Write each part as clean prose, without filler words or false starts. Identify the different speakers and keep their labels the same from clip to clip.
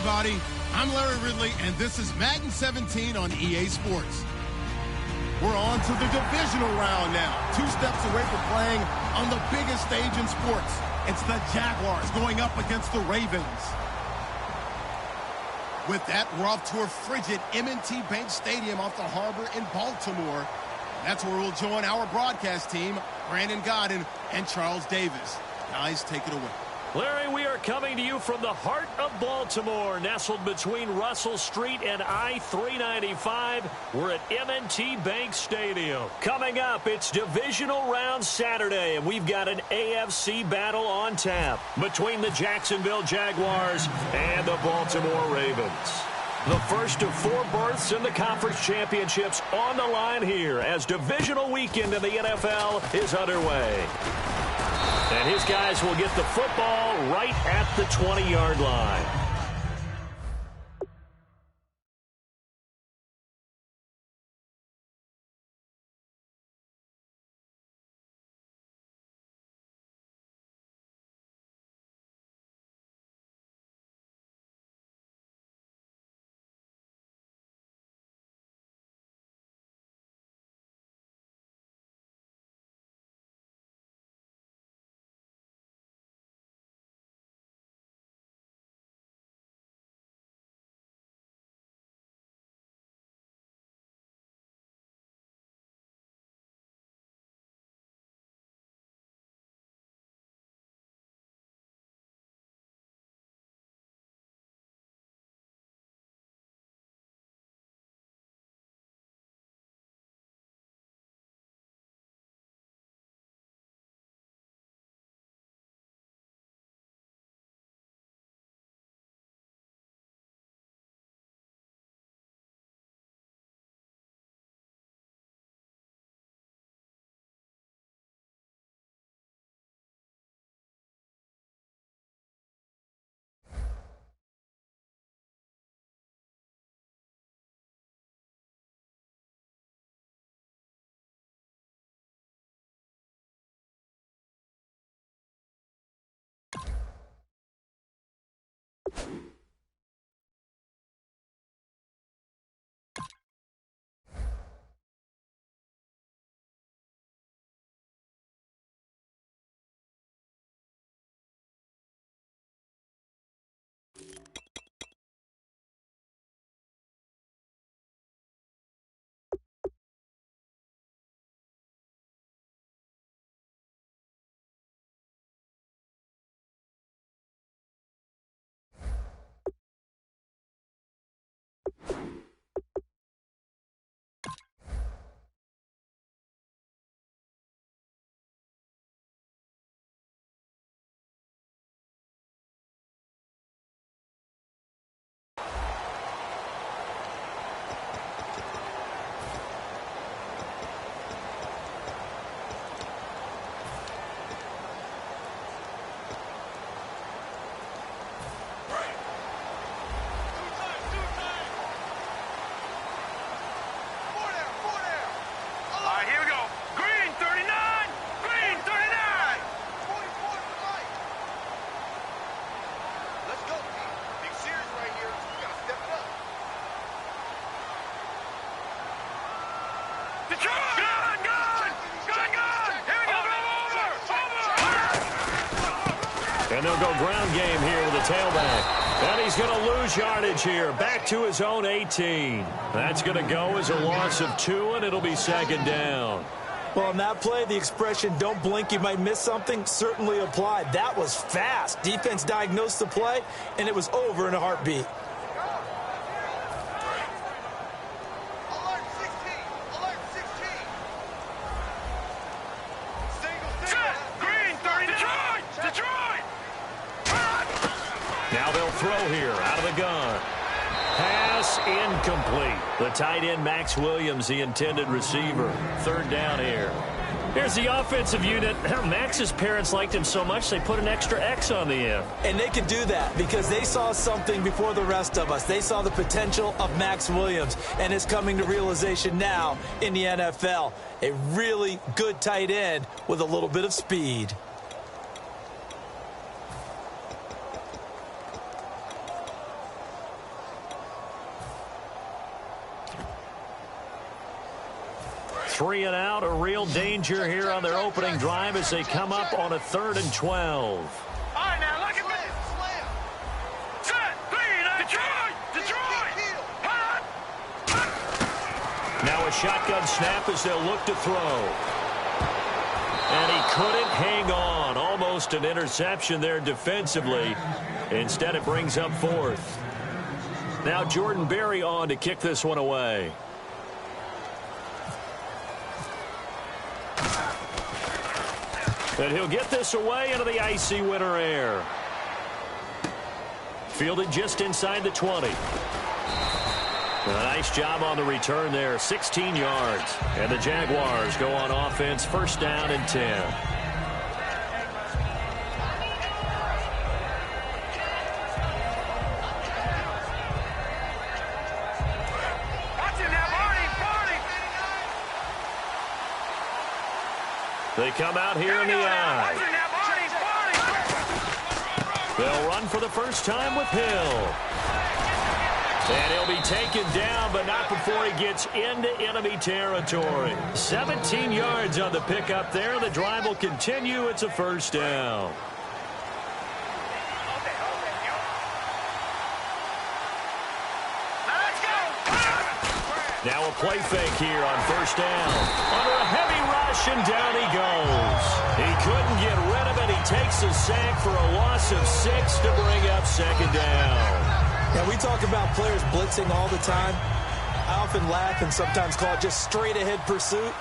Speaker 1: everybody. I'm Larry Ridley, and this is Madden 17 on EA Sports. We're on to the divisional round now. 2 steps away from playing on the biggest stage in sports. It's the Jaguars going up against the Ravens. With that, we're off to a frigid M&T Bank Stadium off the harbor in Baltimore. That's where we'll join our broadcast team, Brandon Godden and Charles Davis. Guys, take it away.
Speaker 2: Larry, we are coming to you from the heart of Baltimore, nestled between Russell Street and I-395. We're at M&T Bank Stadium. Coming up, it's divisional round Saturday, and we've got an AFC battle on tap between the Jacksonville Jaguars and the Baltimore Ravens. The first of 4 berths in the conference championships on the line here as divisional weekend in the NFL is underway. And his guys will get the football right at the 20-yard line. And they'll go ground game here with the tailback. And he's going to lose yardage here. Back to his own 18. That's going to go as a loss of 2, and it'll be 2nd down.
Speaker 3: Well, on that play, the expression, don't blink, you might miss something, certainly applied. That was fast. Defense diagnosed the play, and it was over in a heartbeat.
Speaker 2: Throw here out of the gun. Pass incomplete. The tight end, Max Williams, the intended receiver. 3rd down here. Here's the offensive unit. Max's parents liked him so much they put an extra X on the end.
Speaker 3: And they could do that because they saw something before the rest of us. They saw the potential of Max Williams, and it's coming to realization now in the NFL. A really good tight end with a little bit of speed.
Speaker 2: 3 and out, a real danger here on their opening drive as they come up on a 3rd and 12.
Speaker 4: All right, now look at me. Set, Detroit.
Speaker 2: Now a shotgun snap as they'll look to throw. And he couldn't hang on. Almost an interception there defensively. Instead, it brings up 4th. Now Jordan Berry on to kick this one away. And he'll get this away into the icy winter air. Fielded just inside the 20. A nice job on the return there, 16 yards. And the Jaguars go on offense, 1st down and 10. They come out here in the eye. They'll run for the first time with Hill. And he'll be taken down, but not before he gets into enemy territory. 17 yards on the pickup there. The drive will continue. It's a 1st down. Now a play fake here on 1st down. Under a heavy rush, and down he goes. He couldn't get rid of it. He takes a sack for a loss of 6 to bring up 2nd down.
Speaker 3: Now, we talk about players blitzing all the time. I often laugh and sometimes call it just straight-ahead pursuit.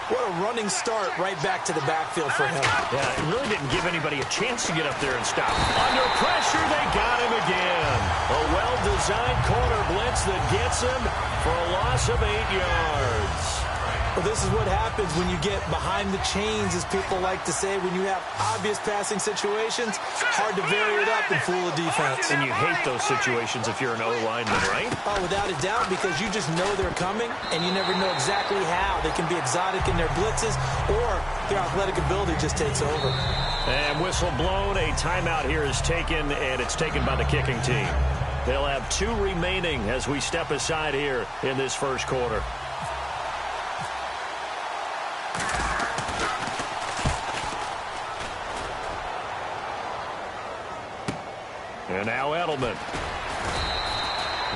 Speaker 3: What a running start right back to the backfield for him.
Speaker 2: Yeah, it really didn't give anybody a chance to get up there and stop. Under pressure, they got him again. A well-designed corner blitz that gets him for a loss of 8 yards.
Speaker 3: Well, this is what happens when you get behind the chains, as people like to say. When you have obvious passing situations, hard to vary it up and fool a defense.
Speaker 2: And you hate those situations if you're an O-lineman, right?
Speaker 3: Oh, without a doubt, because you just know they're coming, and you never know exactly how. They can be exotic in their blitzes, or their athletic ability just takes over.
Speaker 2: And whistle blown. A timeout here is taken, and it's taken by the kicking team. They'll have 2 remaining as we step aside here in this 1st quarter. And now Edelman.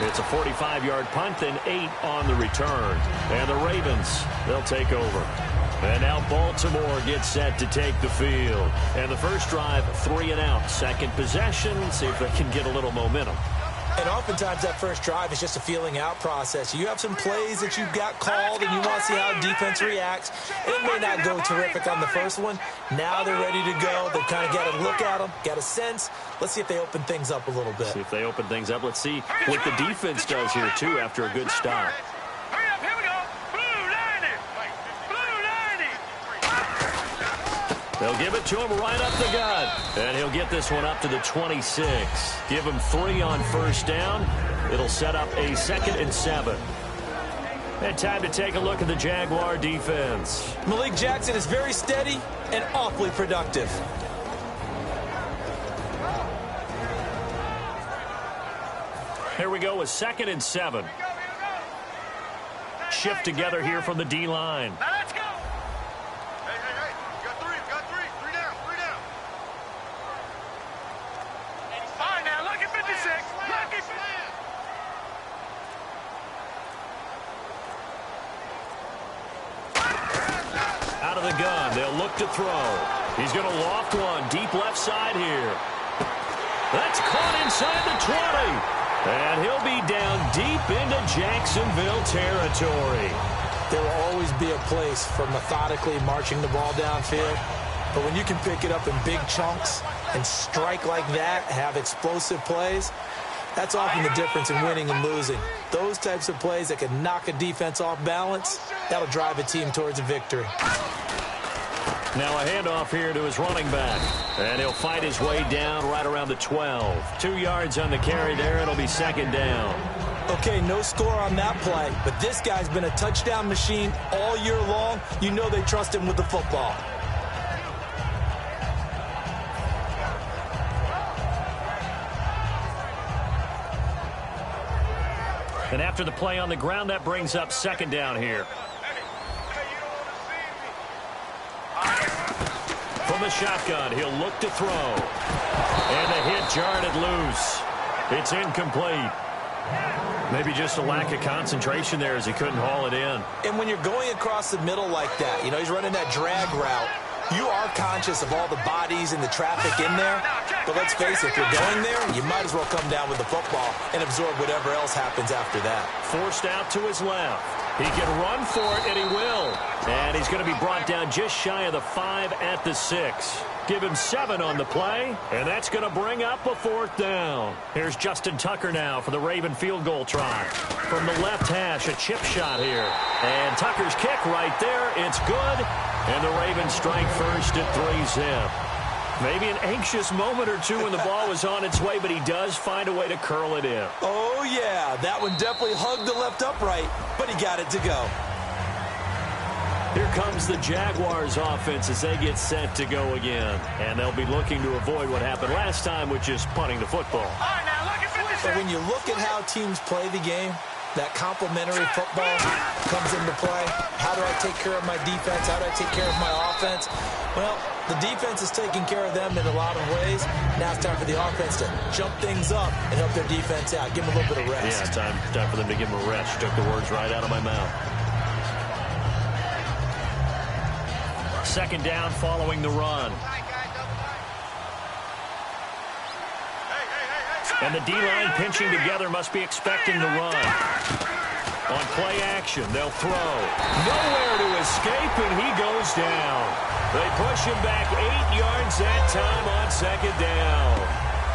Speaker 2: It's a 45-yard punt and 8 on the return. And the Ravens, they'll take over. And now Baltimore gets set to take the field. And the first drive, 3 and out. Second possession, see if they can get a little momentum.
Speaker 3: And oftentimes that first drive is just a feeling out process. You have some plays that you've got called and you want to see how defense reacts. It may not go terrific on the first one. Now they're ready to go. They've kind of got to look at them, got a sense. Let's see if they open things up a little bit.
Speaker 2: See if they open things up. Let's see what the defense does here, too, after a good stop.
Speaker 4: Here we go. Blue 90.
Speaker 2: They'll give it to him right up the gut. And he'll get this one up to the 26. Give him 3 on 1st down. It'll set up a 2nd and 7. And time to take a look at the Jaguar defense.
Speaker 3: Malik Jackson is very steady and awfully productive.
Speaker 2: Here we go with 2nd and 7. Shift together here from the D-line.
Speaker 4: Now let's go. Hey. Got three. Three down. All right, now look at 56.
Speaker 2: Out of the gun, they'll look to throw. He's going to loft one deep left side here. That's caught inside the 20. And he'll be down deep into Jacksonville territory.
Speaker 3: There will always be a place for methodically marching the ball downfield. But when you can pick it up in big chunks and strike like that, have explosive plays, that's often the difference in winning and losing. Those types of plays that can knock a defense off balance, that'll drive a team towards a victory.
Speaker 2: Now a handoff here to his running back. And he'll fight his way down right around the 12. 2 yards on the carry there. It'll be 2nd down.
Speaker 3: Okay, no score on that play, but this guy's been a touchdown machine all year long. You know they trust him with the football.
Speaker 2: And after the play on the ground, that brings up 2nd down here. from the shotgun. He'll look to throw. And the hit jarred it loose. It's incomplete. Maybe just a lack of concentration there as he couldn't haul it in.
Speaker 3: And when you're going across the middle like that, you know, he's running that drag route, you are conscious of all the bodies and the traffic in there. But let's face it, if you're going there, you might as well come down with the football and absorb whatever else happens after that.
Speaker 2: Forced out to his left. He can run for it, and he will. And he's going to be brought down just shy of the 5 at the 6. Give him 7 on the play, and that's going to bring up a 4th down. Here's Justin Tucker now for the Raven field goal try. From the left hash, a chip shot here. And Tucker's kick right there. It's good. And the Ravens strike first at 3-zip. Maybe an anxious moment or two when the ball was on its way, but he does find a way to curl it in.
Speaker 3: Oh, yeah. That one definitely hugged the left upright, but he got it to go.
Speaker 2: Here comes the Jaguars offense as they get set to go again. And they'll be looking to avoid what happened last time, which is punting the football.
Speaker 3: But when you look at how teams play the game, that complementary football comes into play. How do I take care of my defense? How do I take care of my offense? Well, the defense is taking care of them in a lot of ways. Now it's time for the offense to jump things up and help their defense out. Give them a little bit of rest.
Speaker 2: Yeah, time for them to give them a rest. You took the words right out of my mouth. 2nd down following the run. And the D-line pinching together must be expecting the run. On play action, they'll throw. Nowhere to escape, and he goes down. They push him back 8 yards that time on 2nd down.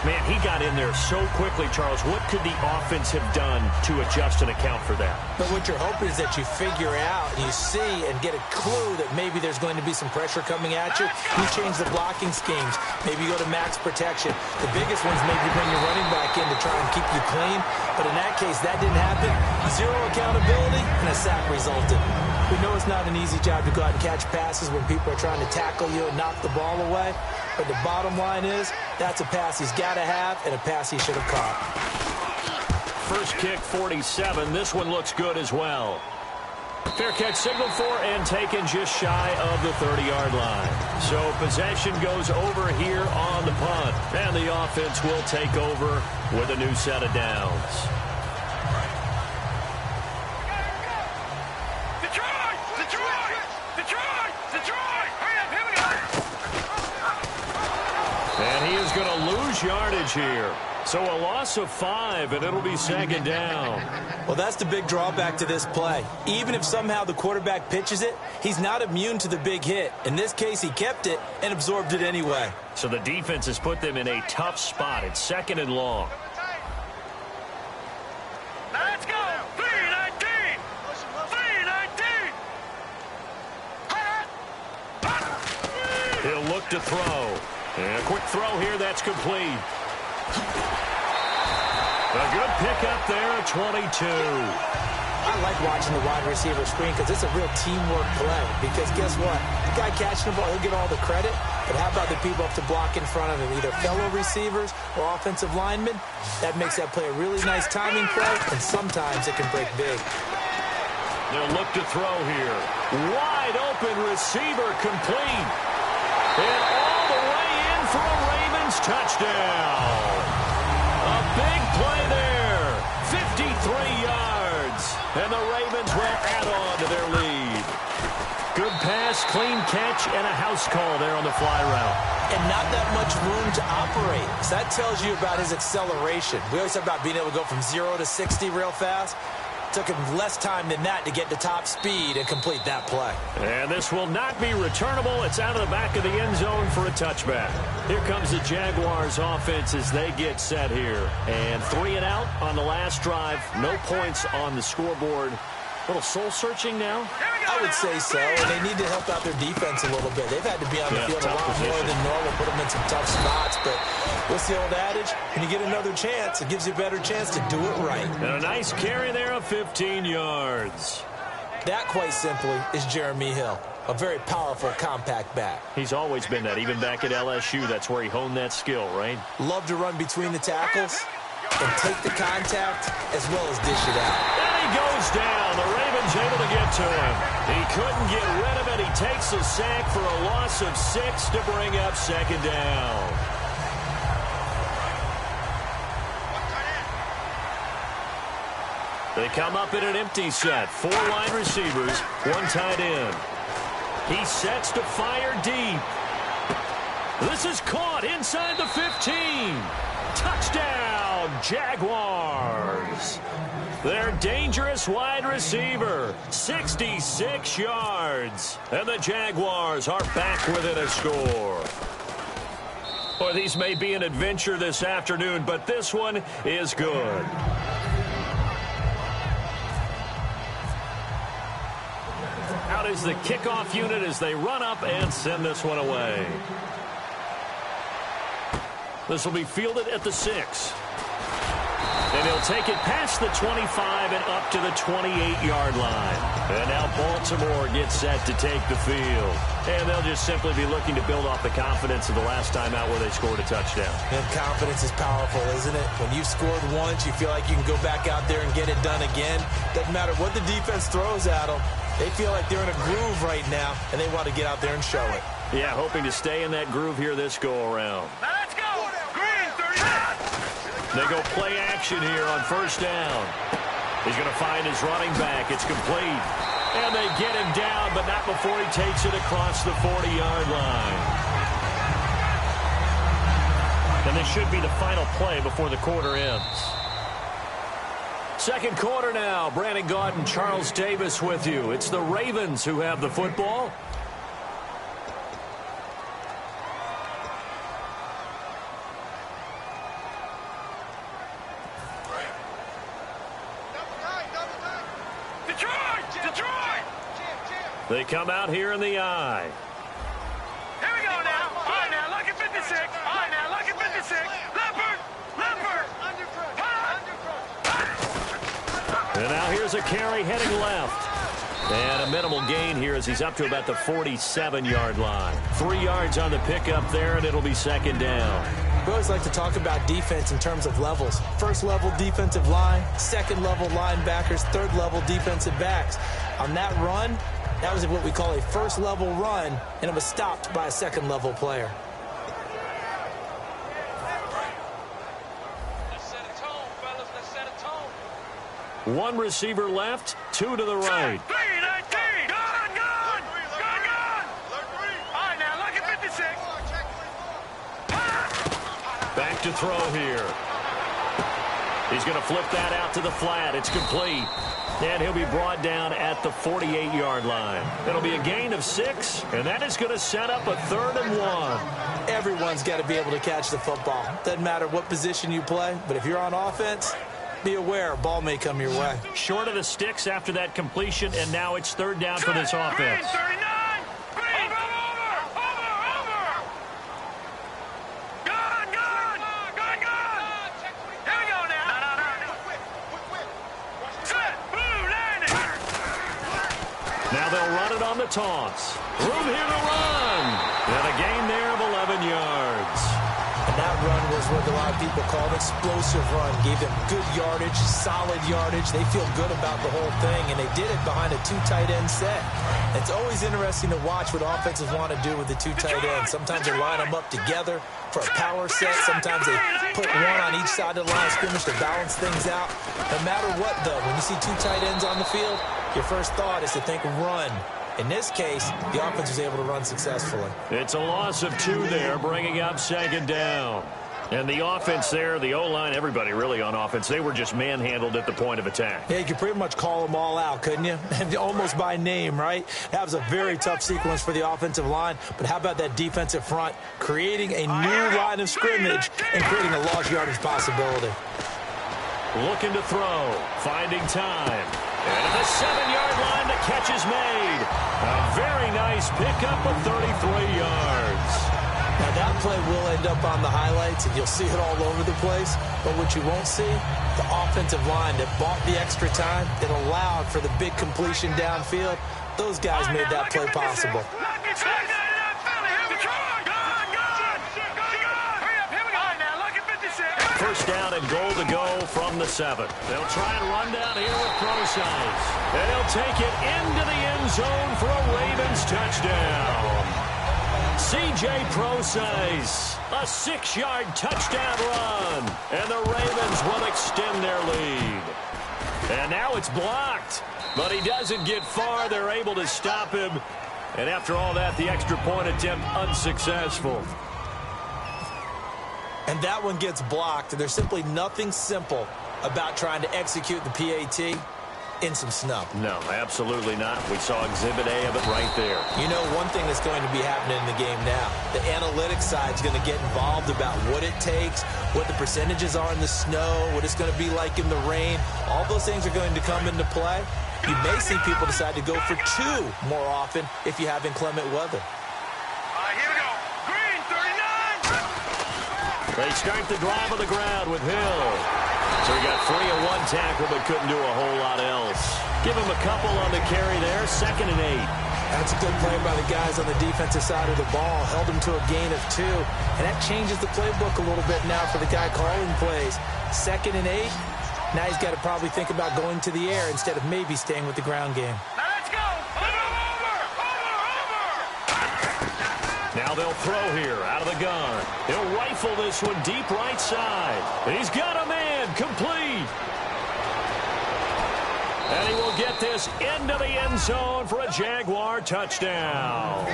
Speaker 2: Man, he got in there so quickly, Charles. What could the offense have done to adjust and account for that?
Speaker 3: But what you're hoping is that you figure out, you see, and get a clue that maybe there's going to be some pressure coming at you. You change the blocking schemes. Maybe you go to max protection. The biggest one's maybe bring your running back in to try and keep you clean. But in that case, that didn't happen. 0 accountability, and a sack resulted. We know it's not an easy job to go out and catch passes when people are trying to tackle you and knock the ball away. But the bottom line is, that's a pass he's got to have and a pass he should have caught.
Speaker 2: First kick, 47. This one looks good as well. Fair catch signaled for and taken just shy of the 30-yard line. So possession goes over here on the punt. And the offense will take over with a new set of downs. And he is going to lose yardage here. So a loss of 5, and it'll be 2nd down.
Speaker 3: Well, that's the big drawback to this play. Even if somehow the quarterback pitches it, he's not immune to the big hit. In this case, he kept it and absorbed it anyway.
Speaker 2: So the defense has put them in a tough spot. It's 2nd and long.
Speaker 4: Let's go! 3-19! 3-19!
Speaker 2: He'll look to throw. And a quick throw here, that's complete. A good pickup there at 22.
Speaker 3: I like watching the wide receiver screen because it's a real teamwork play. Because guess what? The guy catching the ball, he'll get all the credit. But how about the people up to block in front of him, either fellow receivers or offensive linemen? That makes that play a really nice timing play, and sometimes it can break big.
Speaker 2: They'll look to throw here. Wide open receiver complete. And all the way in for a Ravens touchdown. A big play there. 53 yards. And the Ravens will add on to their lead. Good pass, clean catch, and a house call there on the fly route.
Speaker 3: And not that much room to operate. So that tells you about his acceleration. We always talk about being able to go from 0 to 60 real fast. Took him less time than that to get to top speed and complete that play.
Speaker 2: And this will not be returnable. It's out of the back of the end zone for a touchback. Here comes the Jaguars offense as they get set here. And 3 and out on the last drive. No points on the scoreboard. A little soul-searching now?
Speaker 3: I would say so, and they need to help out their defense a little bit. They've had to be on the field a lot more than normal, put them in some tough spots. But what's the old adage? When you get another chance, it gives you a better chance to do it right.
Speaker 2: And a nice carry there of 15 yards.
Speaker 3: That, quite simply, is Jeremy Hill. A very powerful, compact back.
Speaker 2: He's always been that. Even back at LSU, that's where he honed that skill, right?
Speaker 3: Love to run between the tackles and take the contact as well as dish it out.
Speaker 2: And he goes down. The Ravens one's able to get to him. He couldn't get rid of it. He takes a sack for a loss of 6 to bring up second down. They come up in an empty set. 4 wide receivers, 1 tight end. He sets to fire deep. This is caught inside the 15. Touchdown, Jaguars. Their dangerous wide receiver, 66 yards. And the Jaguars are back within a score. Boy, these may be an adventure this afternoon, but this one is good. Out is the kickoff unit as they run up and send this one away. This will be fielded at the 6. And he'll take it past the 25 and up to the 28-yard line. And now Baltimore gets set to take the field. And they'll just simply be looking to build off the confidence of the last time out where they scored a touchdown.
Speaker 3: And confidence is powerful, isn't it? When you've scored once, you feel like you can go back out there and get it done again. Doesn't matter what the defense throws at them. They feel like they're in a groove right now, and they want to get out there and show it.
Speaker 2: Yeah, hoping to stay in that groove here this go-around.
Speaker 4: Let's go! Green, 39!
Speaker 2: They go play action here on first down. He's going to find his running back. It's complete. And they get him down, but not before he takes it across the 40-yard line. And this should be the final play before the quarter ends. Second quarter now. Brandon Gaudin, Charles Davis with you. It's the Ravens who have the football. They come out here in the eye.
Speaker 4: Here we go now. All right, now, look at 56. All right, now, look at 56. Leopard! Leopard!
Speaker 2: And now here's a carry heading left. And a minimal gain here as he's up to about the 47-yard line. 3 yards on the pickup there, and it'll be second down.
Speaker 3: We always like to talk about defense in terms of levels. First level defensive line, second level linebackers, third level defensive backs. On that run, that was what we call a first level run, and it was stopped by a second level player.
Speaker 4: Let's set a tone, fellas. Let's set a tone.
Speaker 2: 1 receiver left, 2 to the right.
Speaker 4: 3-19. Gone. All right, now, look at 56.
Speaker 2: Back to throw here. He's going to flip that out to the flat. It's complete. And he'll be brought down at the 48-yard line. It'll be a gain of 6, and that is going to set up a 3rd and 1.
Speaker 3: Everyone's got to be able to catch the football. Doesn't matter what position you play, but if you're on offense, be aware a ball may come your way.
Speaker 2: Short of the sticks after that completion, and now it's 3rd down for this offense.
Speaker 4: 39. Green. Over. Gone. Here we go now. Set. Blue landing.
Speaker 2: Now they'll run it on the toss. Room here to run. And a gain there of 11 yards.
Speaker 3: And that run was what a lot of people call an explosive run. Gave them good yardage, solid yardage. They feel good about the whole thing, and they did it behind a 2 tight end set. It's always interesting to watch what offenses want to do with the 2 tight ends. Sometimes they line them up together for a power set. Sometimes they put 1 on each side of the line of scrimmage to balance things out. No matter what, though, when you see 2 tight ends on the field, your first thought is to think run. In this case, the offense was able to run successfully.
Speaker 2: It's a loss of 2 there, bringing up second down. And the offense there, the O-line, everybody really on offense, they were just manhandled at the point of attack.
Speaker 3: Yeah, you could pretty much call them all out, couldn't you? Almost by name, right? That was a very tough sequence for the offensive line. But how about that defensive front creating a new line of scrimmage and creating a large yardage possibility?
Speaker 2: Looking to throw, finding time. And at the 7-yard line, the catch is made. A very nice pickup of 33 yards.
Speaker 3: Now, that play will end up on the highlights, and you'll see it all over the place. But what you won't see, the offensive line that bought the extra time, that allowed for the big completion downfield, those guys made that play possible.
Speaker 2: First down and goal to go from the 7. They'll try and run down here with Procise. And he'll take it into the end zone for a Ravens touchdown. C.J. Procise, a 6-yard touchdown run. And the Ravens will extend their lead. And now it's blocked. But he doesn't get far. They're able to stop him. And after all that, the extra point attempt unsuccessful.
Speaker 3: And that one gets blocked. And there's simply nothing simple about trying to execute the PAT in some snow.
Speaker 2: No, absolutely not. We saw Exhibit A of it right there.
Speaker 3: You know, one thing that's going to be happening in the game now, the analytics side is going to get involved about what it takes, what the percentages are in the snow, what it's going to be like in the rain. All those things are going to come into play. You may see people decide to go for 2 more often if you have inclement weather.
Speaker 4: Here we go. Green, 39.
Speaker 2: They start the drive on the ground with Hill. So he got 3 on 1 tackle, but couldn't do a whole lot else. Give him a couple on the carry there. 2nd and 8.
Speaker 3: That's a good play by the guys on the defensive side of the ball. Held him to a gain of 2. And that changes the playbook a little bit now for the guy calling plays. 2nd and 8. Now he's got to probably think about going to the air instead of maybe staying with the ground game.
Speaker 4: Now let's go. Over.
Speaker 2: Now they'll throw here out of the gun. He'll rifle this one deep right side. He's got a man complete. And he will get this into the end zone for a Jaguar touchdown.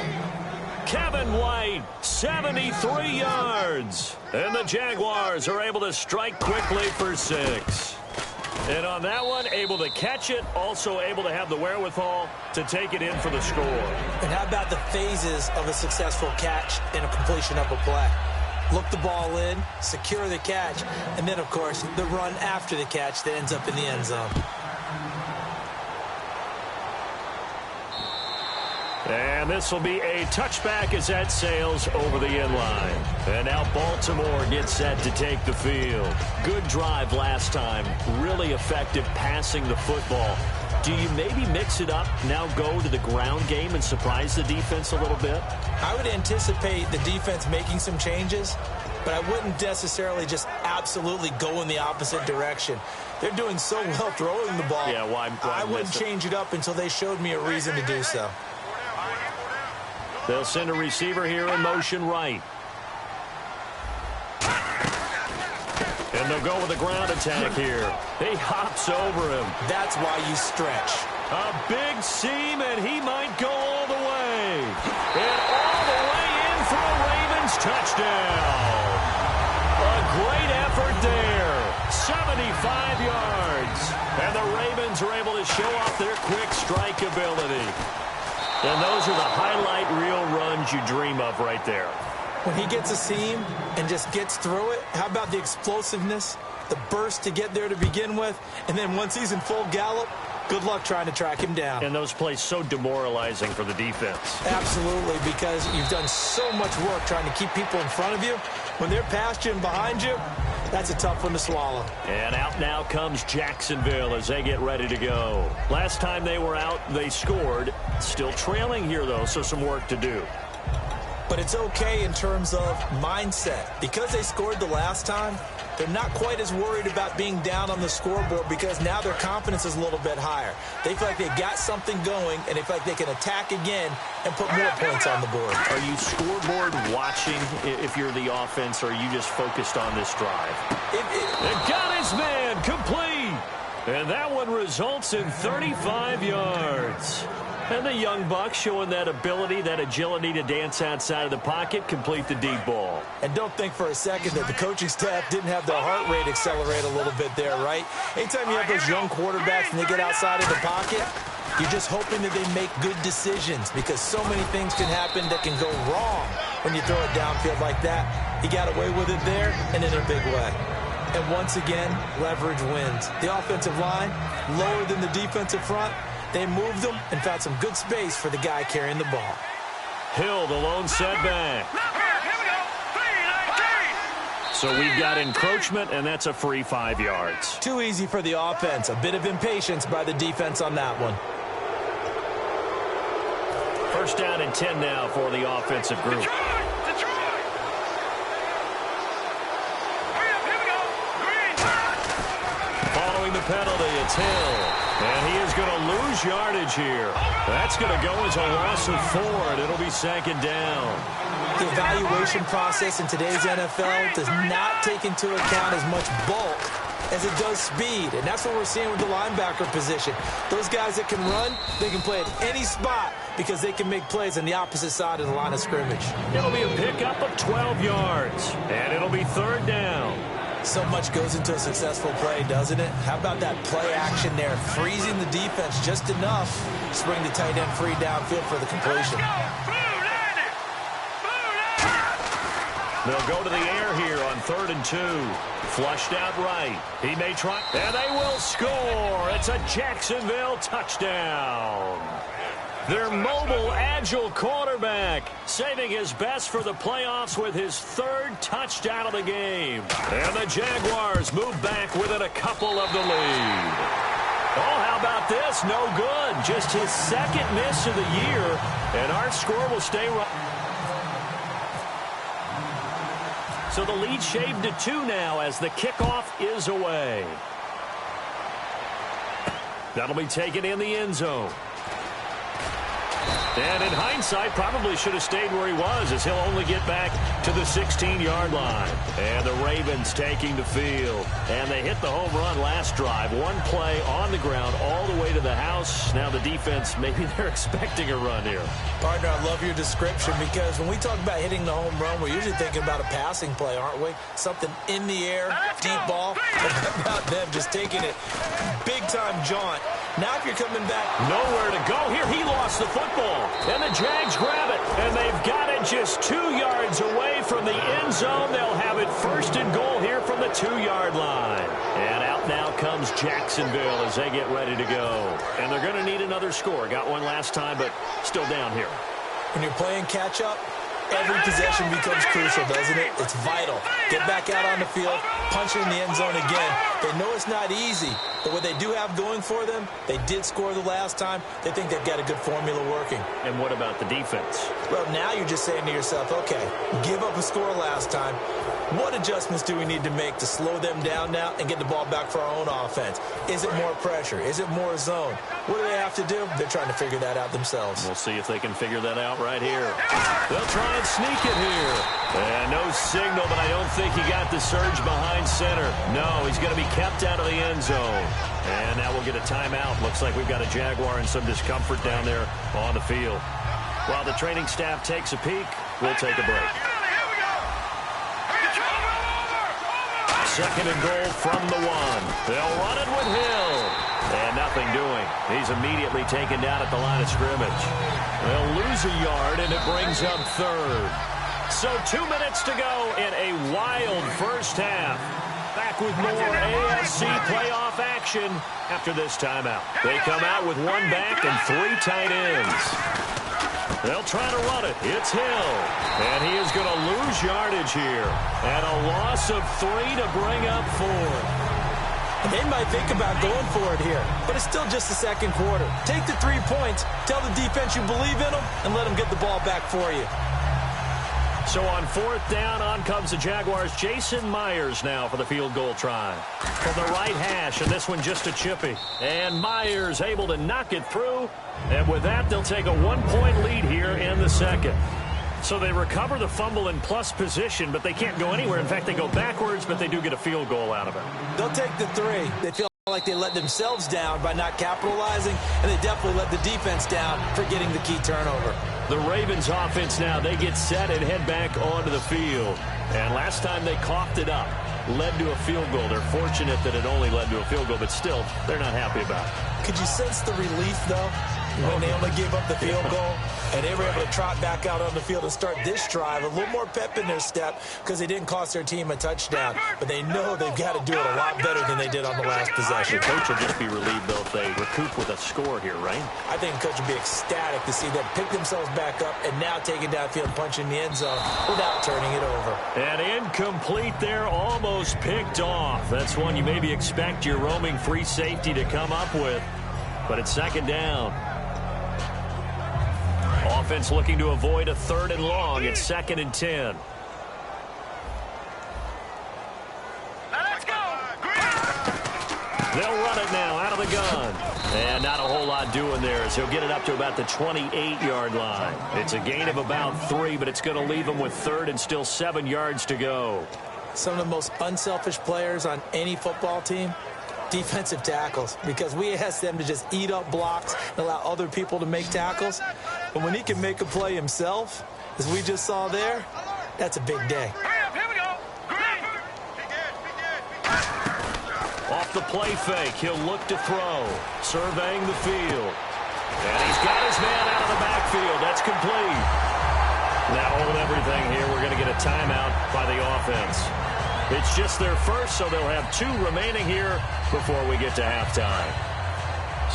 Speaker 2: Kevin White, 73 yards. And the Jaguars are able to strike quickly for 6. And on that one, able to catch it, also able to have the wherewithal to take it in for the score.
Speaker 3: And how about the phases of a successful catch and a completion of a play? Look the ball in, secure the catch, and then, of course, the run after the catch that ends up in the end zone.
Speaker 2: And this will be a touchback as that sails over the end line. And now Baltimore gets set to take the field. Good drive last time. Really effective passing the football. Do you maybe mix it up, now go to the ground game and surprise the defense a little bit?
Speaker 3: I would anticipate the defense making some changes, but I wouldn't necessarily just absolutely go in the opposite direction. They're doing so well throwing the ball.
Speaker 2: Yeah, why
Speaker 3: I wouldn't change it up until they showed me a reason to do so.
Speaker 2: They'll send a receiver here in motion right. And they'll go with a ground attack here. He hops over him.
Speaker 3: That's why you stretch.
Speaker 2: A big seam, and he might go all the way. And all the way in for a Ravens touchdown. A great effort there. 75 yards. And the Ravens are able to show off their quick strike ability. And those are the highlight reel runs you dream of right there.
Speaker 3: When he gets a seam and just gets through it, how about the explosiveness, the burst to get there to begin with, and then once he's in full gallop, good luck trying to track him down.
Speaker 2: And those plays so demoralizing for the defense.
Speaker 3: Absolutely, because you've done so much work trying to keep people in front of you. When they're past you and behind you, that's a tough one to swallow.
Speaker 2: And out now comes Jacksonville as they get ready to go. Last time they were out, they scored. Still trailing here, though, so some work to do.
Speaker 3: But it's okay in terms of mindset. Because they scored the last time, they're not quite as worried about being down on the scoreboard because now their confidence is a little bit higher. They feel like they've got something going, and they feel like they can attack again and put more points on the board.
Speaker 2: Are you scoreboard watching if you're the offense, or are you just focused on this drive? It got his man complete. And that one results in 35 yards. And the young buck showing that ability, that agility to dance outside of the pocket, complete the deep ball.
Speaker 3: And don't think for a second that the coaching staff didn't have their heart rate accelerate a little bit there, right? Anytime you have those young quarterbacks and they get outside of the pocket, you're just hoping that they make good decisions because so many things can happen that can go wrong when you throw it downfield like that. He got away with it there and in a big way. And once again, leverage wins. The offensive line, lower than the defensive front. They moved them and found some good space for the guy carrying the ball.
Speaker 2: Hill, the lone setback.
Speaker 4: Here we go. 3-19.
Speaker 2: So we've got encroachment, and that's a free 5 yards.
Speaker 3: Too easy for the offense. A bit of impatience by the defense on that one.
Speaker 2: First down and 10 now for the offensive group.
Speaker 4: Detroit. Hurry up. Here we go.
Speaker 2: the penalty. It's Hill. And he is going to lose yardage here. That's going to go as a loss of 4, and it'll be second down.
Speaker 3: The evaluation process in today's NFL does not take into account as much bulk as it does speed, and that's what we're seeing with the linebacker position. Those guys that can run, they can play at any spot because they can make plays on the opposite side of the line of scrimmage.
Speaker 2: It'll be a pickup of 12 yards, and it'll be third down.
Speaker 3: So much goes into a successful play, doesn't it? How about that play action there, freezing the defense just enough to bring the tight end free downfield for the completion.
Speaker 2: They'll go to the air here on 3rd and 2. Flushed out right. He may try, and they will score. It's a Jacksonville touchdown. Their mobile, agile quarterback saving his best for the playoffs with his 3rd touchdown of the game. And the Jaguars move back within a couple of the lead. Oh, how about this? No good. Just his 2nd miss of the year, and our score will stay right. So the lead shaved to 2 now as the kickoff is away. That'll be taken in the end zone. And in hindsight, probably should have stayed where he was, as he'll only get back to the 16-yard line. And the Ravens taking the field. And they hit the home run last drive. One play on the ground all the way to the house. Now the defense, maybe they're expecting a run here.
Speaker 3: Partner, I love your description, because when we talk about hitting the home run, we're usually thinking about a passing play, aren't we? Something in the air, deep ball. But how about them just taking it big-time jaunt? Now if you're coming back,
Speaker 2: nowhere to go here. He lost the football. And the Jags grab it. And they've got it just 2 yards away from the end zone. They'll have it 1st and goal here from the 2-yard line. And out now comes Jacksonville as they get ready to go. And they're going to need another score. Got one last time, but still down here.
Speaker 3: When you're playing catch-up, every possession becomes crucial, doesn't it? It's vital. Get back out on the field, punch it in the end zone again. They know it's not easy, but what they do have going for them, they did score the last time. They think they've got a good formula working.
Speaker 2: And what about the defense?
Speaker 3: Well, now you're just saying to yourself, okay, give up a score last time. What adjustments do we need to make to slow them down now and get the ball back for our own offense? Is it more pressure? Is it more zone? What do they have to do? They're trying to figure that out themselves.
Speaker 2: We'll see if they can figure that out right here. They'll try and sneak it here. And no signal, but I don't think he got the surge behind center. No, he's going to be kept out of the end zone. And now we'll get a timeout. Looks like we've got a Jaguar in some discomfort down there on the field. While the training staff takes a peek, we'll take a break. 2nd and goal from the 1. They'll run it with Hill. And nothing doing. He's immediately taken down at the line of scrimmage. They'll lose a yard, and it brings up 3rd. So 2 minutes to go in a wild first half. Back with more AFC playoff action after this timeout. They come out with 1 back and 3 tight ends. They'll try to run it. It's Hill. And he is going to lose yardage here. And a loss of 3 to bring up 4.
Speaker 3: They might think about going for it here, but it's still just the 2nd quarter. Take the 3 points, tell the defense you believe in them, and let them get the ball back for you.
Speaker 2: So on 4th down, on comes the Jaguars. Jason Myers now for the field goal try. From the right hash, and this one just a chippy. And Myers able to knock it through. And with that, they'll take a 1-point lead here in the 2nd. So they recover the fumble in plus position, but they can't go anywhere. In fact, they go backwards, but they do get a field goal out of it.
Speaker 3: They'll take the 3. They feel like they let themselves down by not capitalizing, and they definitely let the defense down for getting the key turnover.
Speaker 2: The Ravens offense now, they get set and head back onto the field. And last time they coughed it up, led to a field goal. They're fortunate that it only led to a field goal, but still, they're not happy about it.
Speaker 3: Could you sense the relief, though, when they only gave up the field goal? And they were able to trot back out on the field and start this drive. A little more pep in their step because they didn't cost their team a touchdown. But they know they've got to do it a lot better than they did on the last possession.
Speaker 2: The coach will just be relieved, though, if they recoup with a score here, right?
Speaker 3: I think the coach will be ecstatic to see them pick themselves back up and now take it downfield, punching the end zone without turning it over.
Speaker 2: And incomplete there, almost picked off. That's one you maybe expect your roaming free safety to come up with. But it's 2nd down. Offense looking to avoid a 3rd and long. It's 2nd and 10.
Speaker 4: Let's go.
Speaker 2: They'll run it now out of the gun. And not a whole lot doing there as he'll get it up to about the 28-yard line. It's a gain of about 3, but it's going to leave him with 3rd and still 7 yards to go.
Speaker 3: Some of the most unselfish players on any football team, defensive tackles, because we ask them to just eat up blocks and allow other people to make tackles. But when he can make a play himself, as we just saw there, that's a big day.
Speaker 4: Here we go.
Speaker 2: Off the play fake, he'll look to throw, surveying the field. And he's got his man out of the backfield. That's complete. Now hold everything here. We're going to get a timeout by the offense. It's just their first, so they'll have 2 remaining here before we get to halftime.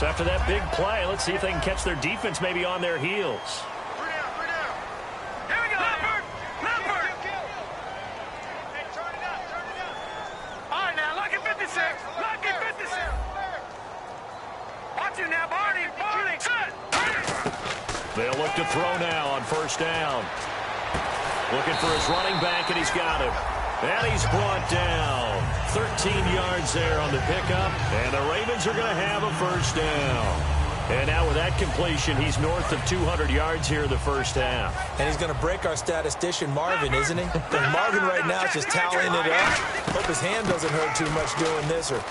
Speaker 2: So after that big play, let's see if they can catch their defense maybe on their heels.
Speaker 4: Here we go. Leopard. All right, now, look at 56. Look at 56. Watch you now, Barney. Set.
Speaker 2: They'll look to throw now on first down. Looking for his running back, and he's got him. And he's brought down. 13 yards there on the pickup. And the Ravens are going to have a first down. And now with that completion, he's north of 200 yards here in the first half.
Speaker 3: And he's going to break our statistician, Marvin, isn't he? Because Marvin right now is just tallying it up. Hope his hand doesn't hurt too much doing this or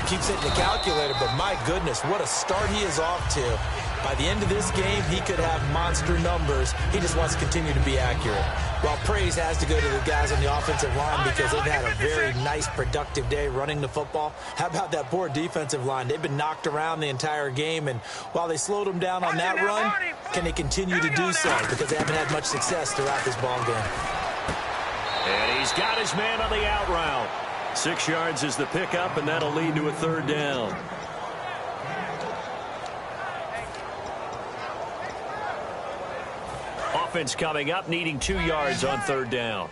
Speaker 3: keeps hitting the calculator. But my goodness, what a start he is off to. By the end of this game, he could have monster numbers. He just wants to continue to be accurate. Well, praise has to go to the guys on the offensive line because they've had a very nice, productive day running the football. How about that poor defensive line? They've been knocked around the entire game, and while they slowed them down on that run, can they continue to do so? Because they haven't had much success throughout this ball game.
Speaker 2: And he's got his man on the out route. 6 yards is the pickup, and that'll lead to a 3rd down. Offense coming up, needing 2 yards on 3rd down.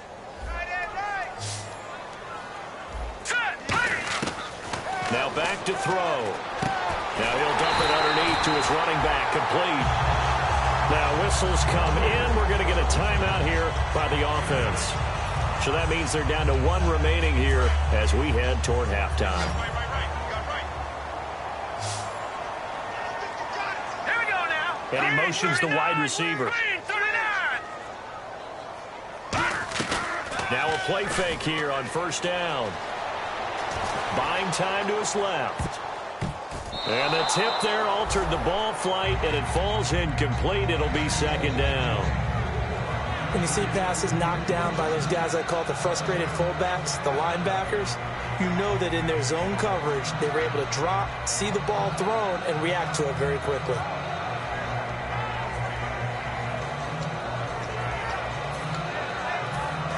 Speaker 2: Now back to throw. Now he'll dump it underneath to his running back, complete. Now whistles come in. We're going to get a timeout here by the offense. So that means they're down to 1 remaining here as we head toward halftime.
Speaker 4: Here we go now.
Speaker 2: And he motions the wide receiver. Now a play fake here on first down. Buying time to his left. And the tip there altered the ball flight, and it falls incomplete. It'll be 2nd down.
Speaker 3: When you see passes knocked down by those guys I call the frustrated fullbacks, the linebackers, you know that in their zone coverage, they were able to drop, see the ball thrown, and react to it very quickly.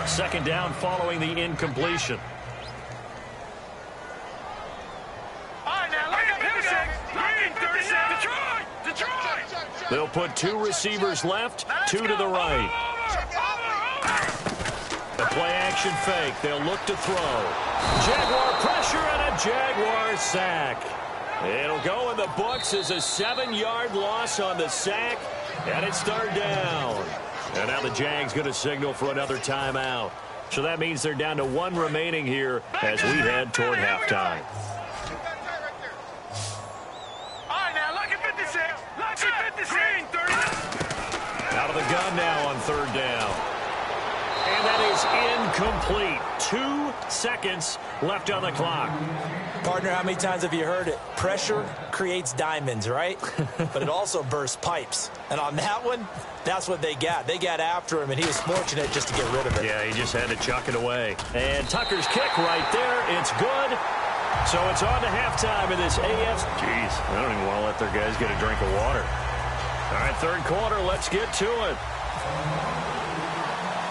Speaker 2: Second down following the incompletion. They'll put 2 receivers left, 2 to the right. The play action fake. They'll look to throw. Jaguar pressure and a Jaguar sack. It'll go in the books as a 7-yard loss on the sack, and it's 3rd down. And now the Jags going to signal for another timeout. So that means they're down to 1 remaining here as we head toward halftime. Out of the gun now on 3rd down. And that is incomplete. 2 seconds left on the clock.
Speaker 3: Partner, how many times have you heard it? Pressure creates diamonds, right? But it also bursts pipes. And on that one, that's what they got. They got after him, and he was fortunate just to get rid of it.
Speaker 2: Yeah, he just had to chuck it away. And Tucker's kick right there. It's good. So it's on to halftime in this AFC. Jeez, I don't even want to let their guys get a drink of water. All right, 3rd quarter, let's get to it.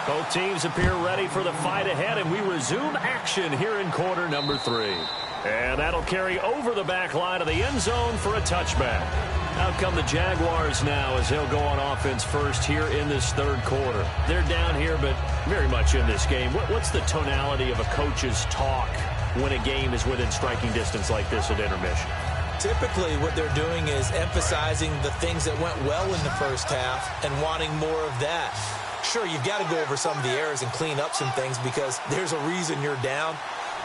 Speaker 2: Both teams appear ready for the fight ahead, and we resume action here in quarter number 3. And that'll carry over the back line of the end zone for a touchback. Out come the Jaguars now as they'll go on offense first here in this 3rd quarter. They're down here, but very much in this game. What's the tonality of a coach's talk when a game is within striking distance like this at intermission?
Speaker 3: Typically, what they're doing is emphasizing the things that went well in the first half and wanting more of that. Sure, you've got to go over some of the errors and clean up some things because there's a reason you're down.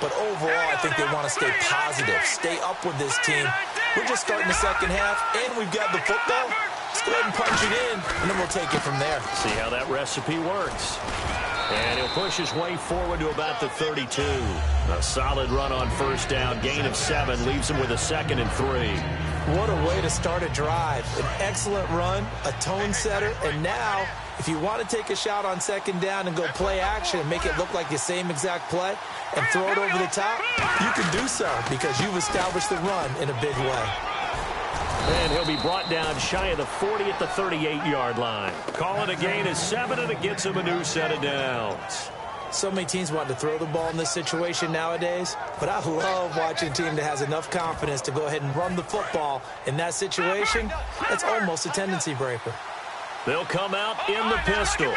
Speaker 3: But overall, I think they want to stay positive, stay up with this team. We're just starting the second half, and we've got the football. Let's go ahead and punch it in, and then we'll take it from there.
Speaker 2: See how that recipe works. And he'll push his way forward to about the 32. A solid run on first down, gain of 7, leaves him with a 2nd and 3.
Speaker 3: What a way to start a drive. An excellent run, a tone setter, and now, if you want to take a shot on second down and go play action and make it look like the same exact play and throw it over the top, you can do so because you've established the run in a big way.
Speaker 2: And he'll be brought down shy of the 40 at the 38-yard line. Call it a gain of 7, and it gets him a new set of downs.
Speaker 3: So many teams want to throw the ball in this situation nowadays, but I love watching a team that has enough confidence to go ahead and run the football in that situation. That's almost a tendency breaker.
Speaker 2: They'll come out in the pistol.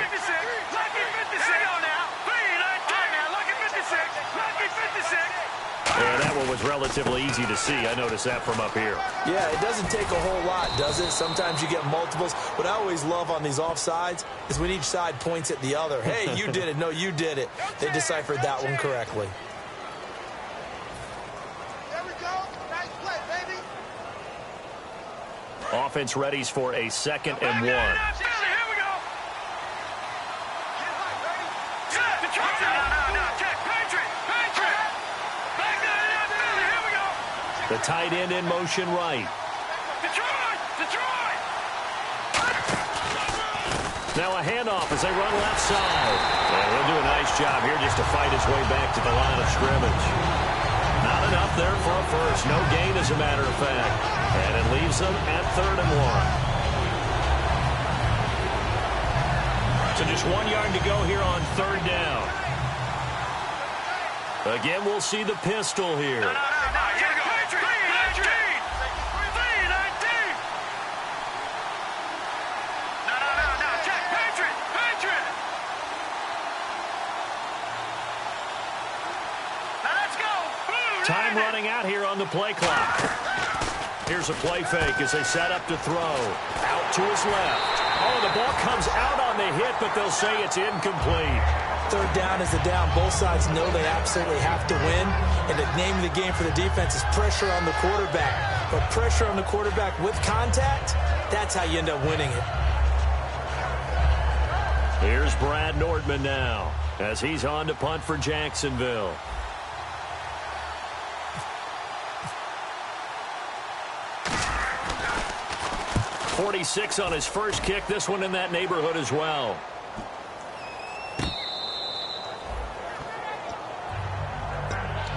Speaker 2: And that one was relatively easy to see. I noticed that from up here.
Speaker 3: Yeah, it doesn't take a whole lot, does it? Sometimes you get multiples. What I always love on these offsides is when each side points at the other. Hey, you did it. No, you did it. They deciphered that one correctly.
Speaker 4: There we go. Nice play, baby.
Speaker 2: Offense readies for a 2nd and 1. The tight end in motion right. Now a handoff as they run left side. And he'll do a nice job here just to fight his way back to the line of scrimmage. Not enough there for a first. No gain, as a matter of fact. And it leaves them at 3rd and 1. So just 1 yard to go here on 3rd down. Again, we'll see the pistol here. Time running out here on the play clock. Here's a play fake as they set up to throw. Out to his left. Oh, the ball comes out on the hit, but they'll say it's incomplete.
Speaker 3: 3rd down is the down. Both sides know they absolutely have to win. And the name of the game for the defense is pressure on the quarterback. But pressure on the quarterback with contact, that's how you end up winning it.
Speaker 2: Here's Brad Nordman now as he's on to punt for Jacksonville. 46 on his first kick. This one in that neighborhood as well.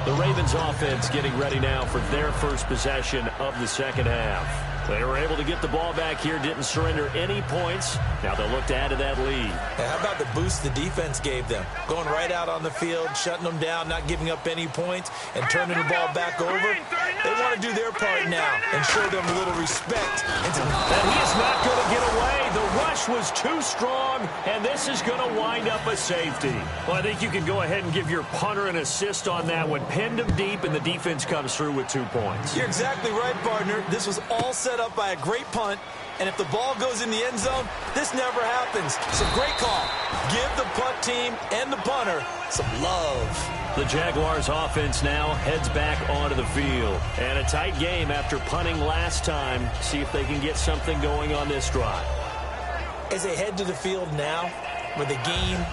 Speaker 2: The Ravens offense getting ready now for their first possession of the second half. They were able to get the ball back here, didn't surrender any points. Now they'll look to add to that lead.
Speaker 3: How about the boost the defense gave them? Going right out on the field, shutting them down, not giving up any points, and turning the ball back over. They want to do their part now and show them a little respect.
Speaker 2: And he is not going to get away. The rush was too strong, and this is going to wind up a safety. Well, I think you can go ahead and give your punter an assist on that one. Pinned him deep, and the defense comes through with 2 points.
Speaker 3: You're exactly right, partner. This was all set up by a great punt, and if the ball goes in the end zone, this never happens. So great call. Give the punt team and the punter some love.
Speaker 2: The Jaguars offense now heads back onto the field. And a tight game after punting last time. See if they can get something going on this drive.
Speaker 3: As they head to the field now, with the game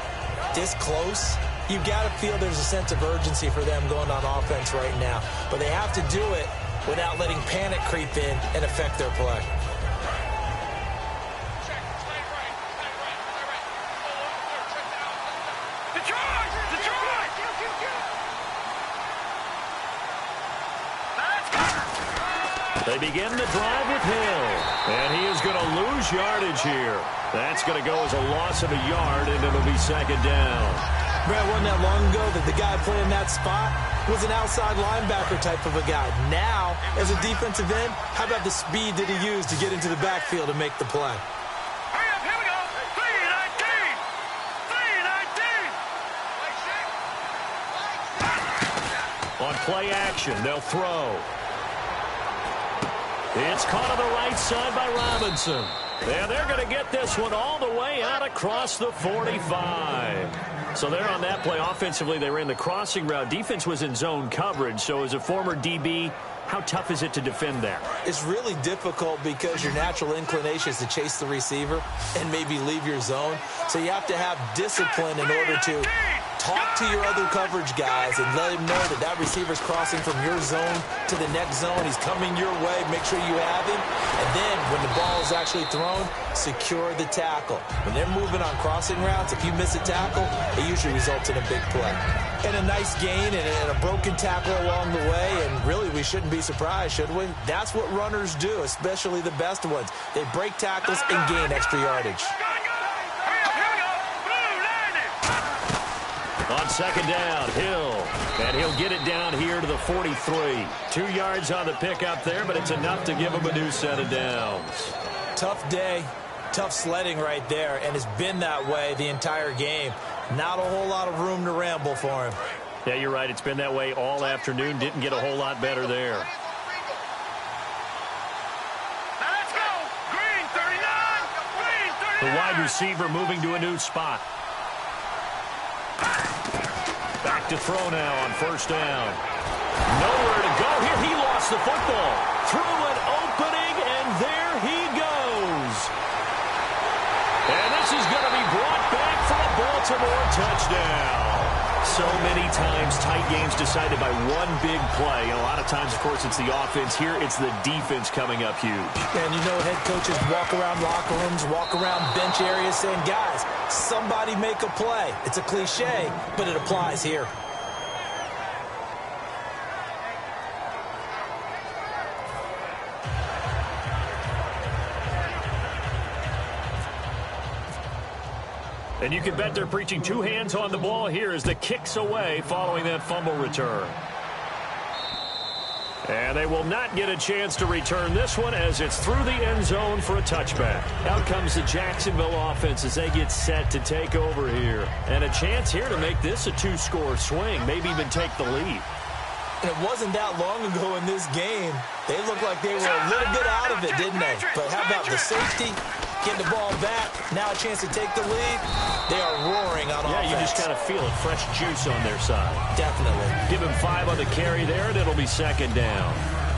Speaker 3: this close, you've got to feel there's a sense of urgency for them going on offense right now. But they have to do it without letting panic creep in and affect their play.
Speaker 2: They begin the drive with Hill. And he is going to lose yardage here. That's going to go as a loss of a yard, and it'll be 2nd down.
Speaker 3: Brad, wasn't that long ago that the guy playing that spot was an outside linebacker type of a guy. Now, as a defensive end, how about the speed that he used to get into the backfield and make the play?
Speaker 4: Hurry up, here we go. 3-19. 3-19.
Speaker 2: On play action, they'll throw. It's caught on the right side by Robinson. And they're going to get this one all the way out across the 45. So there on that play, offensively, they ran the crossing route. Defense was in zone coverage. So as a former DB, how tough is it to defend that?
Speaker 3: It's really difficult because your natural inclination is to chase the receiver and maybe leave your zone. So you have to have discipline in order to talk to your other coverage guys and let him know that that receiver's crossing from your zone to the next zone. He's coming your way. Make sure you have him. And then when the ball is actually thrown, secure the tackle. When they're moving on crossing routes, if you miss a tackle, it usually results in a big play. And a nice gain and a broken tackle along the way. And really, we shouldn't be surprised, should we? That's what runners do, especially the best ones. They break tackles and gain extra yardage.
Speaker 2: On second down, Hill. And he'll get it down here to the 43. 2 yards on the pickup there, but it's enough to give him a new set of downs.
Speaker 3: Tough day, tough sledding right there, and it's been that way the entire game. Not a whole lot of room to ramble for him.
Speaker 2: Yeah, you're right. It's been that way all afternoon. Didn't get a whole lot better there.
Speaker 4: Now let's go. Green 39. Green 39.
Speaker 2: The wide receiver moving to a new spot. Back to throw now on first down. Nowhere to go here. He lost the football. Through an opening, and there he goes. And this is going to be brought back for a Baltimore touchdown. So many times, tight games decided by one big play. And a lot of times, of course, it's the offense. Here, it's the defense coming up huge.
Speaker 3: And you know head coaches walk around locker rooms, walk around bench areas saying, guys, somebody make a play. It's a cliche, but it applies here.
Speaker 2: And you can bet they're preaching 2 hands on the ball here as the kick's away following that fumble return. And they will not get a chance to return this one as it's through the end zone for a touchback. Out comes the Jacksonville offense as they get set to take over here. And a chance here to make this a 2-score swing, maybe even take the lead.
Speaker 3: And it wasn't that long ago in this game. They looked like they were a little bit out of it, didn't they? But how about the safety? Get the ball back. Now a chance to take the lead. They are roaring on offense.
Speaker 2: Yeah, you just kind of feel it. Fresh juice on their side.
Speaker 3: Definitely.
Speaker 2: Give him 5 on the carry there, and it'll be second down.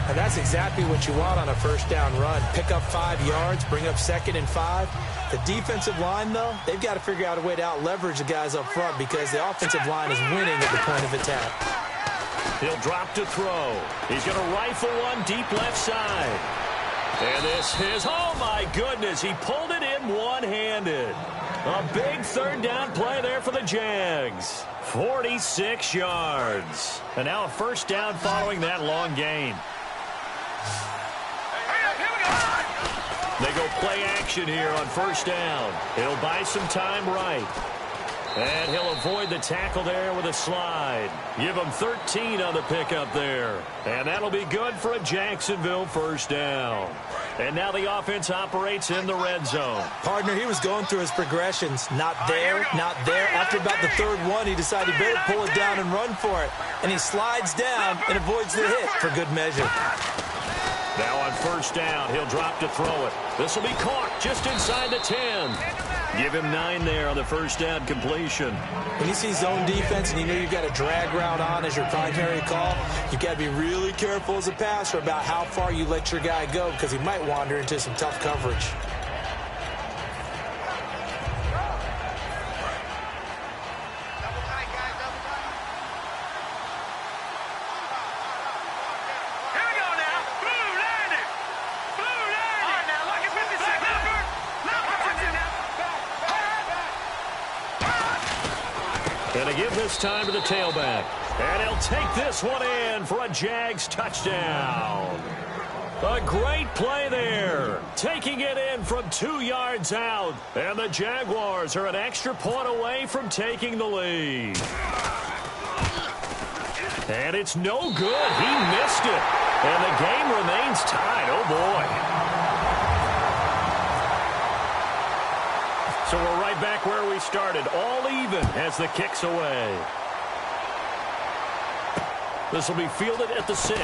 Speaker 3: And that's exactly what you want on a first down run. Pick up 5 yards, bring up 2nd and 5. The defensive line, though, they've got to figure out a way to out-leverage the guys up front because the offensive line is winning at the point of attack.
Speaker 2: He'll drop to throw. He's going to rifle one deep left side. And this is, oh my goodness, he pulled it in one-handed. A big third down play there for the Jags. 46 yards. And now a first down following that long gain. They go play action here on first down. He'll buy some time right. And he'll avoid the tackle there with a slide. Give him 13 on the pickup there. And that'll be good for a Jacksonville first down. And now the offense operates in the red zone.
Speaker 3: Partner, he was going through his progressions. Not there, not there. After about the third one, he decided he better pull it down and run for it. And he slides down and avoids the hit for good measure.
Speaker 2: Now on first down, he'll drop to throw it. This will be caught just inside the 10. Give him 9 there on the first down completion.
Speaker 3: When you see zone defense and you know you've got a drag route on as your primary call, you've got to be really careful as a passer about how far you let your guy go because he might wander into some tough coverage.
Speaker 2: And to give this time to the tailback. And he'll take this one in for a Jags touchdown. A great play there. Taking it in from 2 yards out. And the Jaguars are an extra point away from taking the lead. And it's no good. He missed it. And the game remains tied. Oh, boy. So we're right back where we started, all even as the kick's away. This will be fielded at the 6.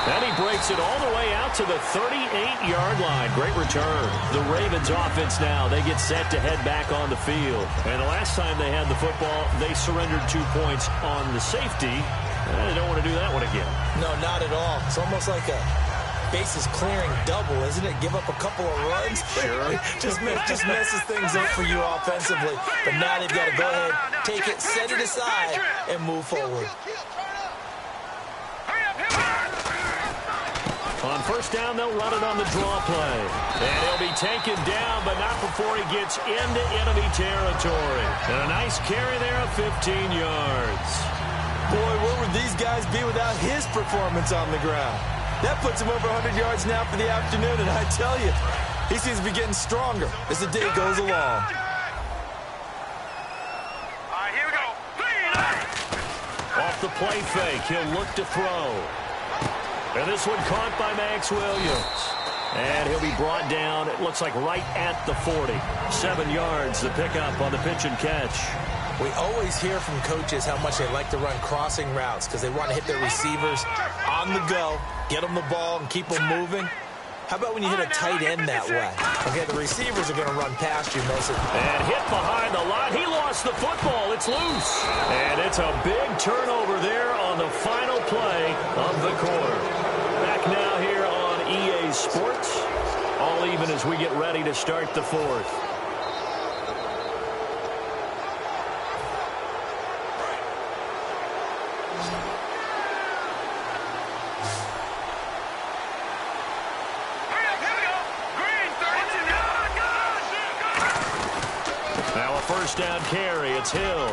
Speaker 2: And he breaks it all the way out to the 38-yard line. Great return. The Ravens offense now, they get set to head back on the field. And the last time they had the football, they surrendered 2 points on the safety. And they don't want to do that one again.
Speaker 3: No, not at all. It's almost like a bases clearing double, isn't it? Give up a couple of runs.
Speaker 2: Sure.
Speaker 3: just messes things up for you offensively. But now they've got to go ahead, take it, set it aside, and move forward.
Speaker 2: On first down, they'll run it on the draw play. And he'll be taken down, but not before he gets into enemy territory. And a nice carry there of 15 yards.
Speaker 3: Boy, where would these guys be without his performance on the ground? That puts him over 100 yards now for the afternoon, and I tell you, he seems to be getting stronger as the day goes along.
Speaker 4: All right, here we go.
Speaker 2: Off the play fake, he'll look to throw. And this one caught by Max Williams. And he'll be brought down, it looks like right at the 40. 7 yards, the pickup on the pitch and catch.
Speaker 3: We always hear from coaches how much they like to run crossing routes because they want to hit their receivers on the go, get them the ball, and keep them moving. How about when you hit a tight end that way? Okay, the receivers are going to run past you most of the time.
Speaker 2: And hit behind the line. He lost the football. It's loose. And it's a big turnover there on the final play of the quarter. Back now here on EA Sports. All even as we get ready to start the fourth. Now a first down carry. It's Hill.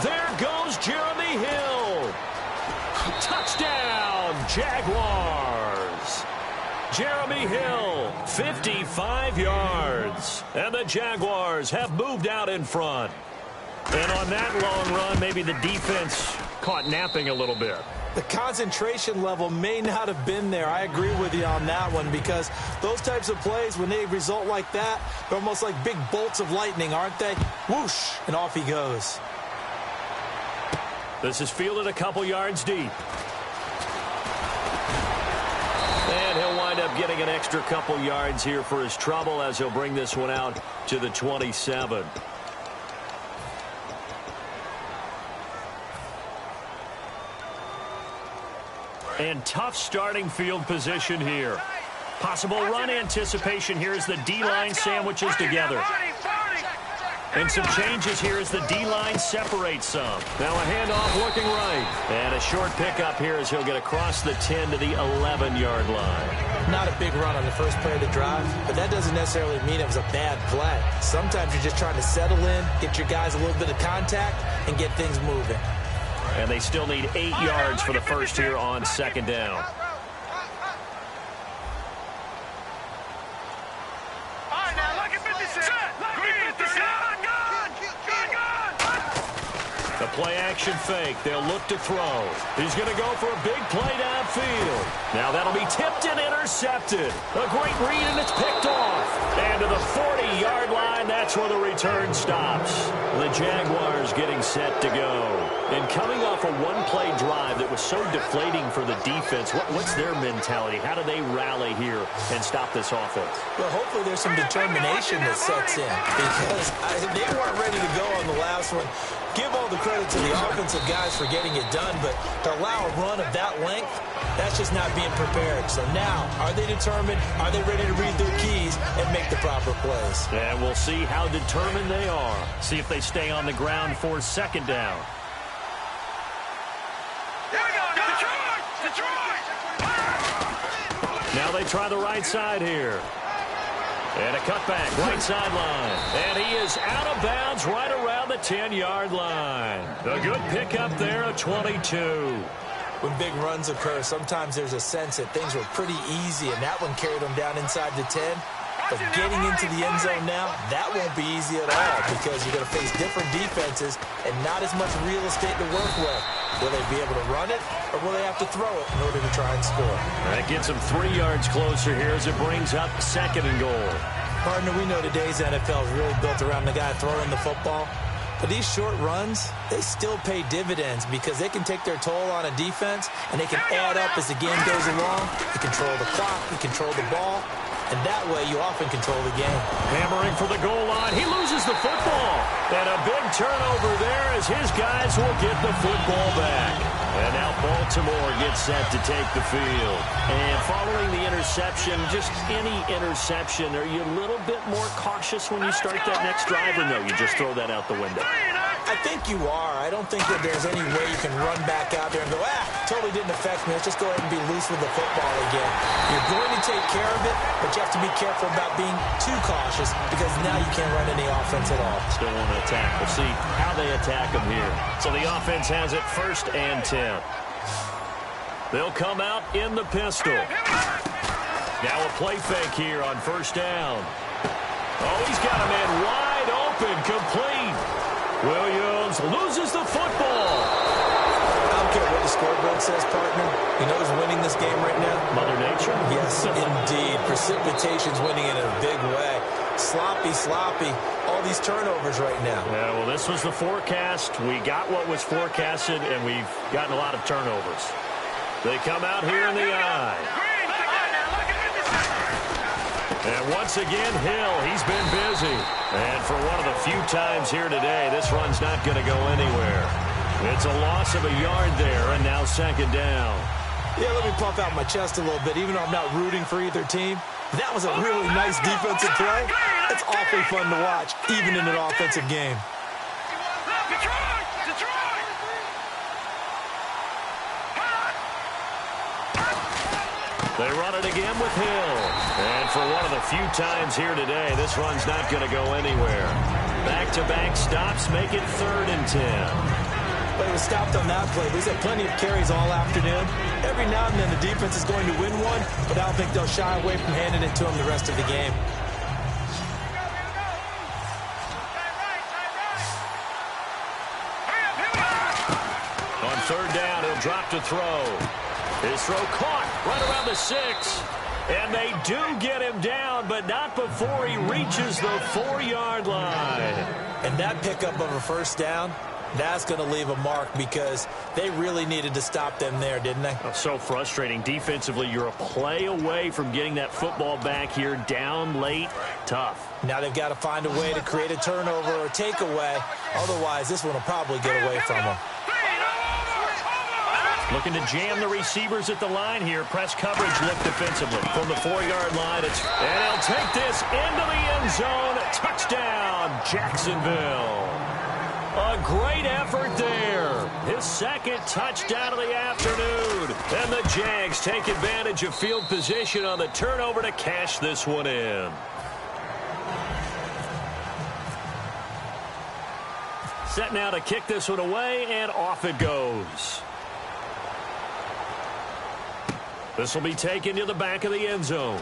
Speaker 2: There goes Jeremy Hill. Touchdown, Jaguars. Jeremy Hill, 55 yards. And the Jaguars have moved out in front. And on that long run, maybe the defense caught napping a little bit.
Speaker 3: The concentration level may not have been there. I agree with you on that one because those types of plays, when they result like that, they're almost like big bolts of lightning, aren't they? Whoosh, and off he goes.
Speaker 2: This is fielded a couple yards deep. And he'll wind up getting an extra couple yards here for his trouble as he'll bring this one out to the 27. And tough starting field position here. Possible run anticipation here as the D-line sandwiches together. And some changes here as the D-line separates some. Now a handoff looking right. And a short pickup here as he'll get across the 10 to the 11-yard line.
Speaker 3: Not a big run on the first play of the drive, but that doesn't necessarily mean it was a bad play. Sometimes you're just trying to settle in, get your guys a little bit of contact, and get things moving.
Speaker 2: And they still need 8 yards for the first here on second down. The play-action fake. They'll look to throw. He's going to go for a big play downfield. Now that'll be tipped and intercepted. A great read, and it's picked off. And to the 40-yard line, that's where the return stops. The Jaguars getting set to go. And coming off a one-play drive that was so deflating for the defense, what's their mentality? How do they rally here and stop this offense?
Speaker 3: Well, hopefully there's some determination that sets in because they weren't ready to go on the last one. Give all the credit to the offensive guys for getting it done, but to allow a run of that length, that's just not being prepared. So now, are they determined? Are they ready to read their keys and make the proper plays?
Speaker 2: And we'll see how determined they are. See if they stay on the ground for second down. Now they try the right side here. And a cutback, right sideline. And he is out of bounds right around the 10-yard line. A good pickup there at 22.
Speaker 3: When big runs occur, sometimes there's a sense that things were pretty easy, and that one carried them down inside the 10. But getting into the end zone now, that won't be easy at all because you're going to face different defenses and not as much real estate to work with. Will they be able to run it, or will they have to throw it in order to try and score?
Speaker 2: That gets them 3 yards closer here as it brings up second and goal.
Speaker 3: Partner, we know today's NFL is really built around the guy throwing the football. But these short runs, they still pay dividends because they can take their toll on a defense, and they can add up as the game goes along. You control the clock, you control the ball, and that way you often control the game.
Speaker 2: Hammering for the goal line. He loses the football. And a big turnover there as his guys will get the football back. And now Baltimore gets set to take the field. And following the interception, just any interception, are you a little bit more cautious when you start that next drive, or no, you just throw that out the window?
Speaker 3: I think you are. I don't think that there's any way you can run back out there and go, totally didn't affect me. Let's just go ahead and be loose with the football again. You're going to take care of it, but you have to be careful about being too cautious because now you can't run any offense at all.
Speaker 2: Still want to attack. We'll see how they attack them here. So the offense has it 1st and 10. They'll come out in the pistol. Now a play fake here on 1st down. Oh, he's got a man wide open, complete. Williams loses the football.
Speaker 3: I don't care what the scoreboard says, partner. You know who's winning this game right now?
Speaker 2: Mother Nature?
Speaker 3: Yes, indeed. Precipitation's winning in a big way. Sloppy. All these turnovers right now.
Speaker 2: Yeah, well, this was the forecast. We got what was forecasted, and we've gotten a lot of turnovers. They come out here in the eye. And once again, Hill, he's been busy. And for one of the few times here today, this run's not going to go anywhere. It's a loss of a yard there, and now 2nd down.
Speaker 3: Yeah, let me pump out my chest a little bit, even though I'm not rooting for either team. That was a really nice defensive play. It's awfully fun to watch, even in an offensive game.
Speaker 2: They run it again with Hill. And for one of the few times here today, this run's not going to go anywhere. Back-to-back stops make it 3rd and 10.
Speaker 3: But it was stopped on that play. He's had plenty of carries all afternoon. Every now and then the defense is going to win one, but I don't think they'll shy away from handing it to him the rest of the game.
Speaker 2: On 3rd down, he'll drop to throw. His throw caught right around the 6. And they do get him down, but not before he reaches the 4-yard line.
Speaker 3: And that pickup of a 1st down, that's going to leave a mark because they really needed to stop them there, didn't they?
Speaker 2: So frustrating. Defensively, you're a play away from getting that football back here down late. Tough.
Speaker 3: Now they've got to find a way to create a turnover or takeaway. Otherwise, this one will probably get away from them.
Speaker 2: Looking to jam the receivers at the line here. Press coverage look defensively. From the 4-yard line, and he'll take this into the end zone. Touchdown, Jacksonville. A great effort there. His 2nd touchdown of the afternoon. And the Jags take advantage of field position on the turnover to cash this one in. Set now to kick this one away, and off it goes. This will be taken to the back of the end zone.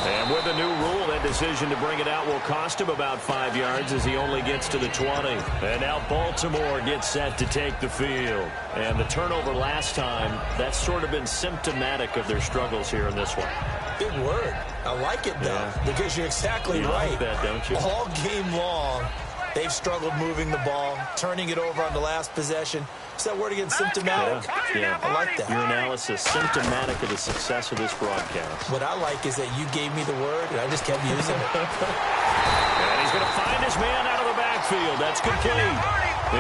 Speaker 2: And with the new rule, that decision to bring it out will cost him about 5 yards as he only gets to the 20. And now Baltimore gets set to take the field. And the turnover last time, that's sort of been symptomatic of their struggles here in this one.
Speaker 3: Big word. I like it, though, because you're exactly right.
Speaker 2: Like that, don't you?
Speaker 3: All game long, they've struggled moving the ball, turning it over on the last possession. Is that word again, symptomatic?
Speaker 2: Yeah.
Speaker 3: I like that.
Speaker 2: Your analysis, symptomatic of the success of this broadcast.
Speaker 3: What I like is that you gave me the word, and I just kept using it.
Speaker 2: And he's going to find his man out of the backfield. That's complete.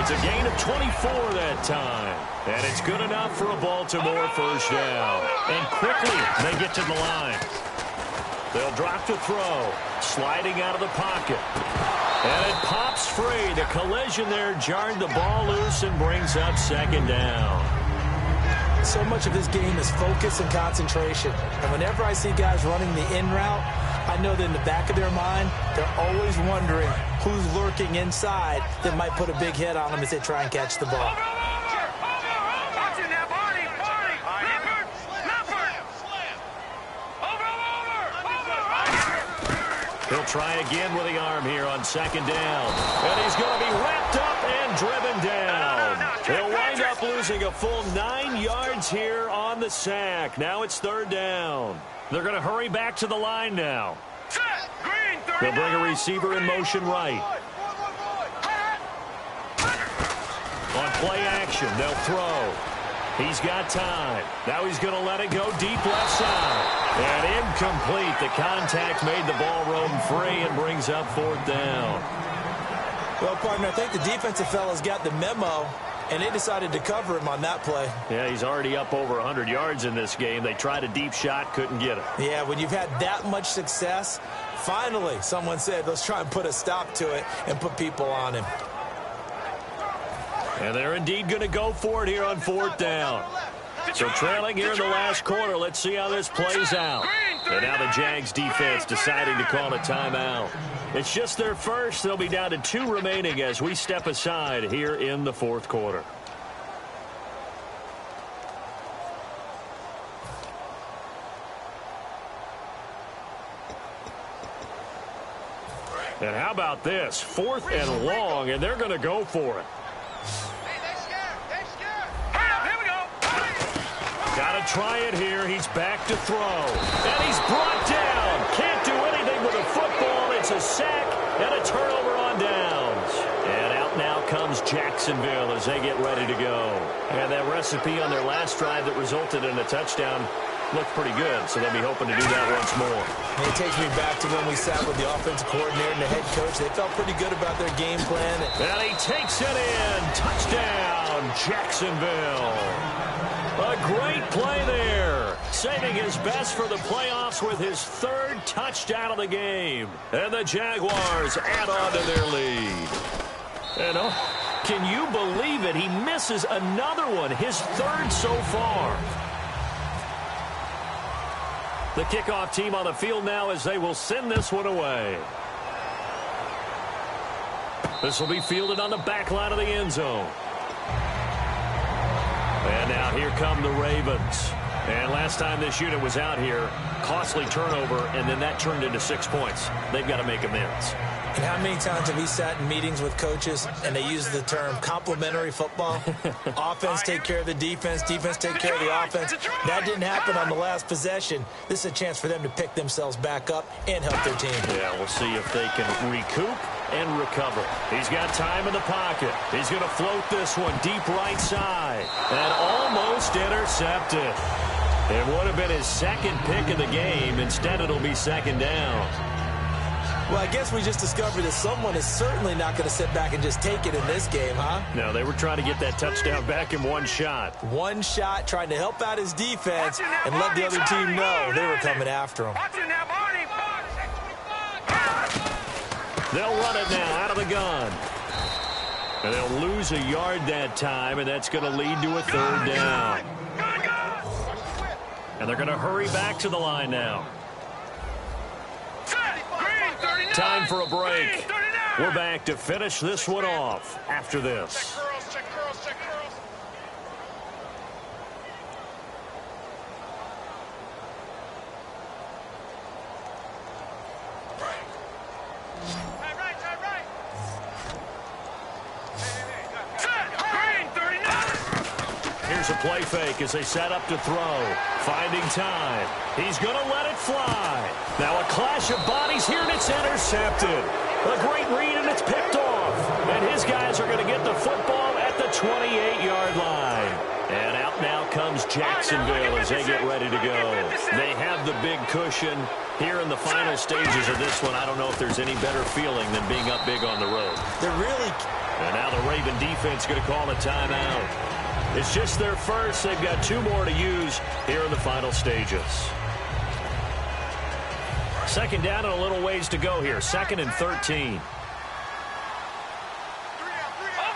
Speaker 2: It's a gain of 24 that time. And it's good enough for a Baltimore 1st down. And quickly, they get to the line. They'll drop to throw. Sliding out of the pocket. And it pops free. The collision there jarred the ball loose and brings up 2nd down.
Speaker 3: So much of this game is focus and concentration. And whenever I see guys running the in route, I know that in the back of their mind, they're always wondering who's lurking inside that might put a big hit on them as they try and catch the ball.
Speaker 2: He'll try again with the arm here on 2nd down. And he's going to be wrapped up and driven down. He'll wind up losing a full 9 yards here on the sack. Now it's 3rd down. They're going to hurry back to the line now. They'll bring a receiver in motion right. On play action, they'll throw. He's got time. Now he's going to let it go deep left side. And incomplete. The contact made the ball roam free and brings up 4th down.
Speaker 3: Well, partner, I think the defensive fellas got the memo, and they decided to cover him on that play.
Speaker 2: Yeah, he's already up over 100 yards in this game. They tried a deep shot, couldn't get it.
Speaker 3: Yeah, when you've had that much success, finally someone said, let's try and put a stop to it and put people on him.
Speaker 2: And they're indeed going to go for it here on 4th down. So trailing here in the last quarter, let's see how this plays out. And now the Jags defense deciding to call a timeout. It's just their first. They'll be down to 2 remaining as we step aside here in the 4th quarter. And how about this? 4th and long, and they're going to go for it. Got to try it here. He's back to throw. And he's brought down. Can't do anything with a football. It's a sack and a turnover on downs. And out now comes Jacksonville as they get ready to go. And that recipe on their last drive that resulted in a touchdown looked pretty good, so they'll be hoping to do that once more.
Speaker 3: And it takes me back to when we sat with the offensive coordinator and the head coach. They felt pretty good about their game plan.
Speaker 2: And he takes it in. Touchdown, Jacksonville. A great play there, saving his best for the playoffs with his 3rd touchdown of the game. And the Jaguars add on to their lead. And can you believe it? He misses another one, his 3rd so far. The kickoff team on the field now as they will send this one away. This will be fielded on the back line of the end zone. And now here come the Ravens. And last time this unit was out here, costly turnover, and then that turned into 6 points. They've got to make amends.
Speaker 3: And how many times have we sat in meetings with coaches and they use the term complementary football? Offense take care of the defense, defense take care of the offense. That didn't happen on the last possession. This is a chance for them to pick themselves back up and help their team.
Speaker 2: Yeah, we'll see if they can recoup and recover. He's got time in the pocket. He's going to float this one deep right side. And almost intercepted. It would have been his 2nd pick of the game. Instead, it'll be 2nd down.
Speaker 3: Well, I guess we just discovered that someone is certainly not going to sit back and just take it in this game, huh?
Speaker 2: No, they were trying to get that touchdown back in one shot.
Speaker 3: One shot, trying to help out his defense and let the other team know they were coming after him.
Speaker 2: They'll run it now out of the gun. And they'll lose a yard that time, and that's going to lead to a 3rd down. And they're going to hurry back to the line now. Time for a break. We're back to finish this one off after this. Here's a play fake as they set up to throw. Finding time. He's going to let it fly. Now a clash of bodies here, and it's intercepted. A great read, and it's picked off. And his guys are going to get the football at the 28-yard line. And out now comes Jacksonville as they get ready to go. They have the big cushion. Here in the final stages of this one, I don't know if there's any better feeling than being up big on the road.
Speaker 3: They're really...
Speaker 2: And now the Raven defense going to call a timeout. It's just their first. They've got 2 more to use here in the final stages. 2nd down and a little ways to go here. 2nd and 13.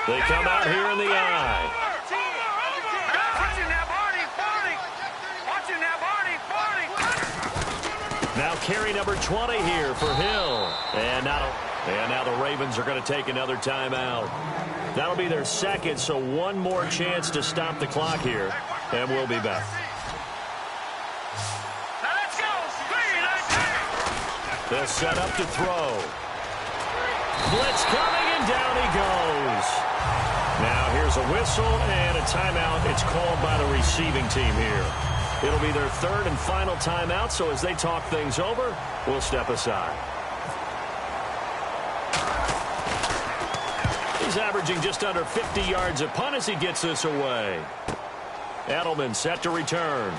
Speaker 2: They come out here in the I. Now carry number 20 here for Hill. And now the Ravens are going to take another timeout. That'll be their 2nd, so 1 more chance to stop the clock here. And we'll be back. They'll set up to throw. Blitz coming, and down he goes. Now here's a whistle and a timeout. It's called by the receiving team here. It'll be their 3rd and final timeout, so as they talk things over, we'll step aside. He's averaging just under 50 yards a punt as he gets this away. Edelman set to return.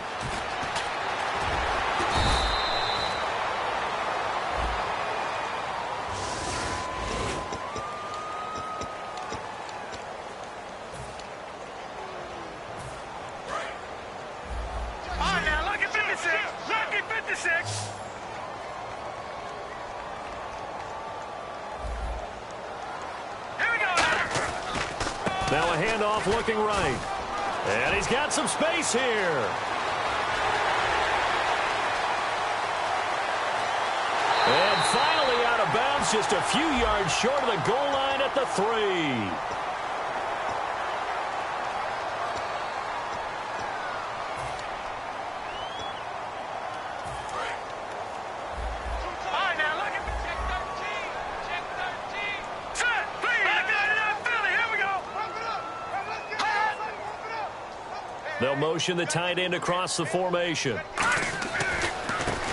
Speaker 2: Now a handoff looking right. And he's got some space here. And finally out of bounds, just a few yards short of the goal line at the 3. They'll motion the tight end across the formation.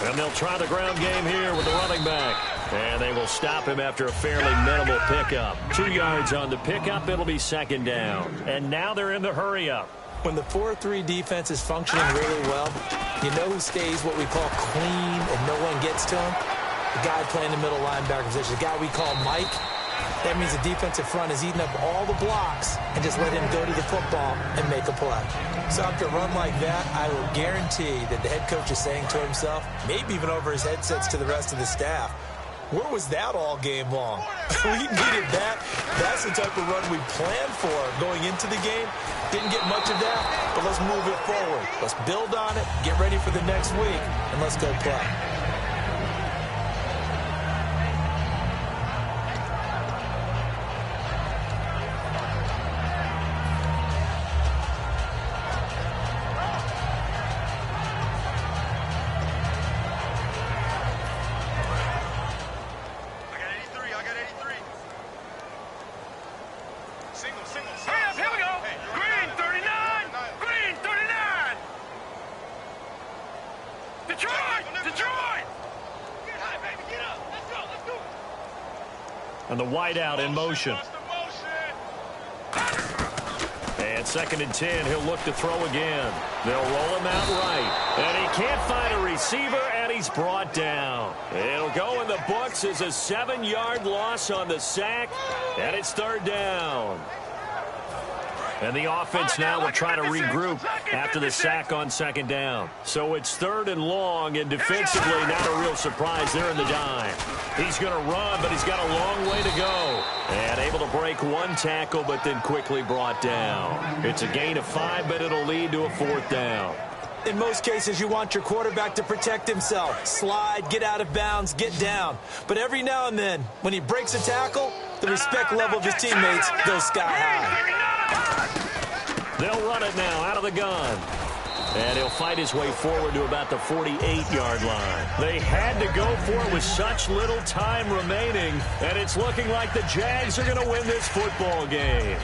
Speaker 2: And they'll try the ground game here with the running back. And they will stop him after a fairly minimal pickup. 2 yards on the pickup. It'll be second down. And now they're in the hurry-up.
Speaker 3: When the 4-3 defense is functioning really well, you know who stays what we call clean and no one gets to him? The guy playing the middle linebacker position, the guy we call Mike. That means the defensive front is eating up all the blocks and just let him go to the football and make a play. So after a run like that, I will guarantee that the head coach is saying to himself, maybe even over his headsets to the rest of the staff, where was that all game long? We needed that. That's the type of run we planned for going into the game. Didn't get much of that, but let's move it forward. Let's build on it, get ready for the next week, and let's go play.
Speaker 2: And the wideout in motion. And 2nd and 10, he'll look to throw again. They'll roll him out right. And he can't find a receiver, and he's brought down. It'll go in the books as a 7-yard loss on the sack, and it's 3rd down. And the offense now will try to regroup after the sack on 2nd down. So it's 3rd and long, and defensively not a real surprise. They're in the dime. He's going to run, but he's got a long way to go. And able to break 1 tackle, but then quickly brought down. It's a gain of 5, but it'll lead to a 4th down.
Speaker 3: In most cases, you want your quarterback to protect himself. Slide, get out of bounds, get down. But every now and then, when he breaks a tackle, the respect level of his teammates goes sky high.
Speaker 2: They'll run it now out of the gun. And he'll fight his way forward to about the 48-yard line. They had to go for it with such little time remaining, and it's looking like the Jags are going to win this football game.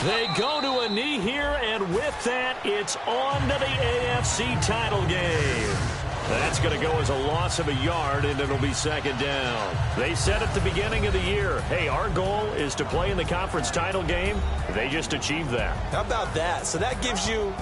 Speaker 2: They go to a knee here, and with that, it's on to the AFC title game. That's going to go as a loss of a yard, and it'll be 2nd down. They said at the beginning of the year, hey, our goal is to play in the conference title game. They just achieved that.
Speaker 3: How about that? So that gives you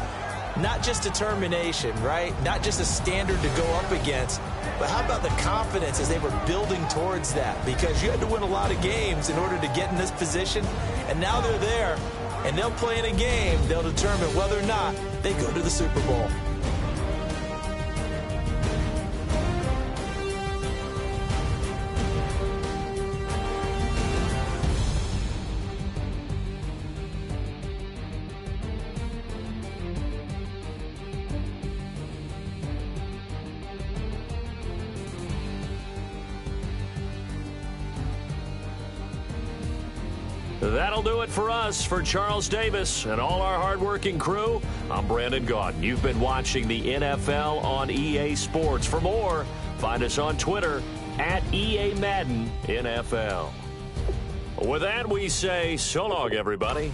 Speaker 3: not just determination, right? Not just a standard to go up against, but how about the confidence as they were building towards that? Because you had to win a lot of games in order to get in this position, and now they're there, and they'll play in a game. They'll determine whether or not they go to the Super Bowl.
Speaker 2: That'll do it for us. For Charles Davis and all our hardworking crew, I'm Brandon Gaudin. You've been watching the NFL on EA Sports. For more, find us on Twitter at EA Madden NFL. With that, we say so long, everybody.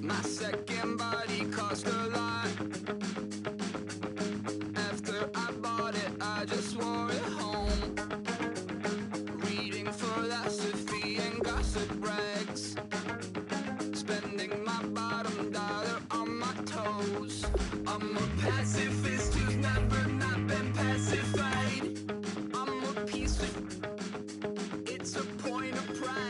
Speaker 5: My second body cost a lot. After I bought it, I just wore it home. Reading philosophy and gossip rags. Spending my bottom dollar on my toes. I'm a pacifist who's never not been pacified. I'm a piece of... It's a point of pride.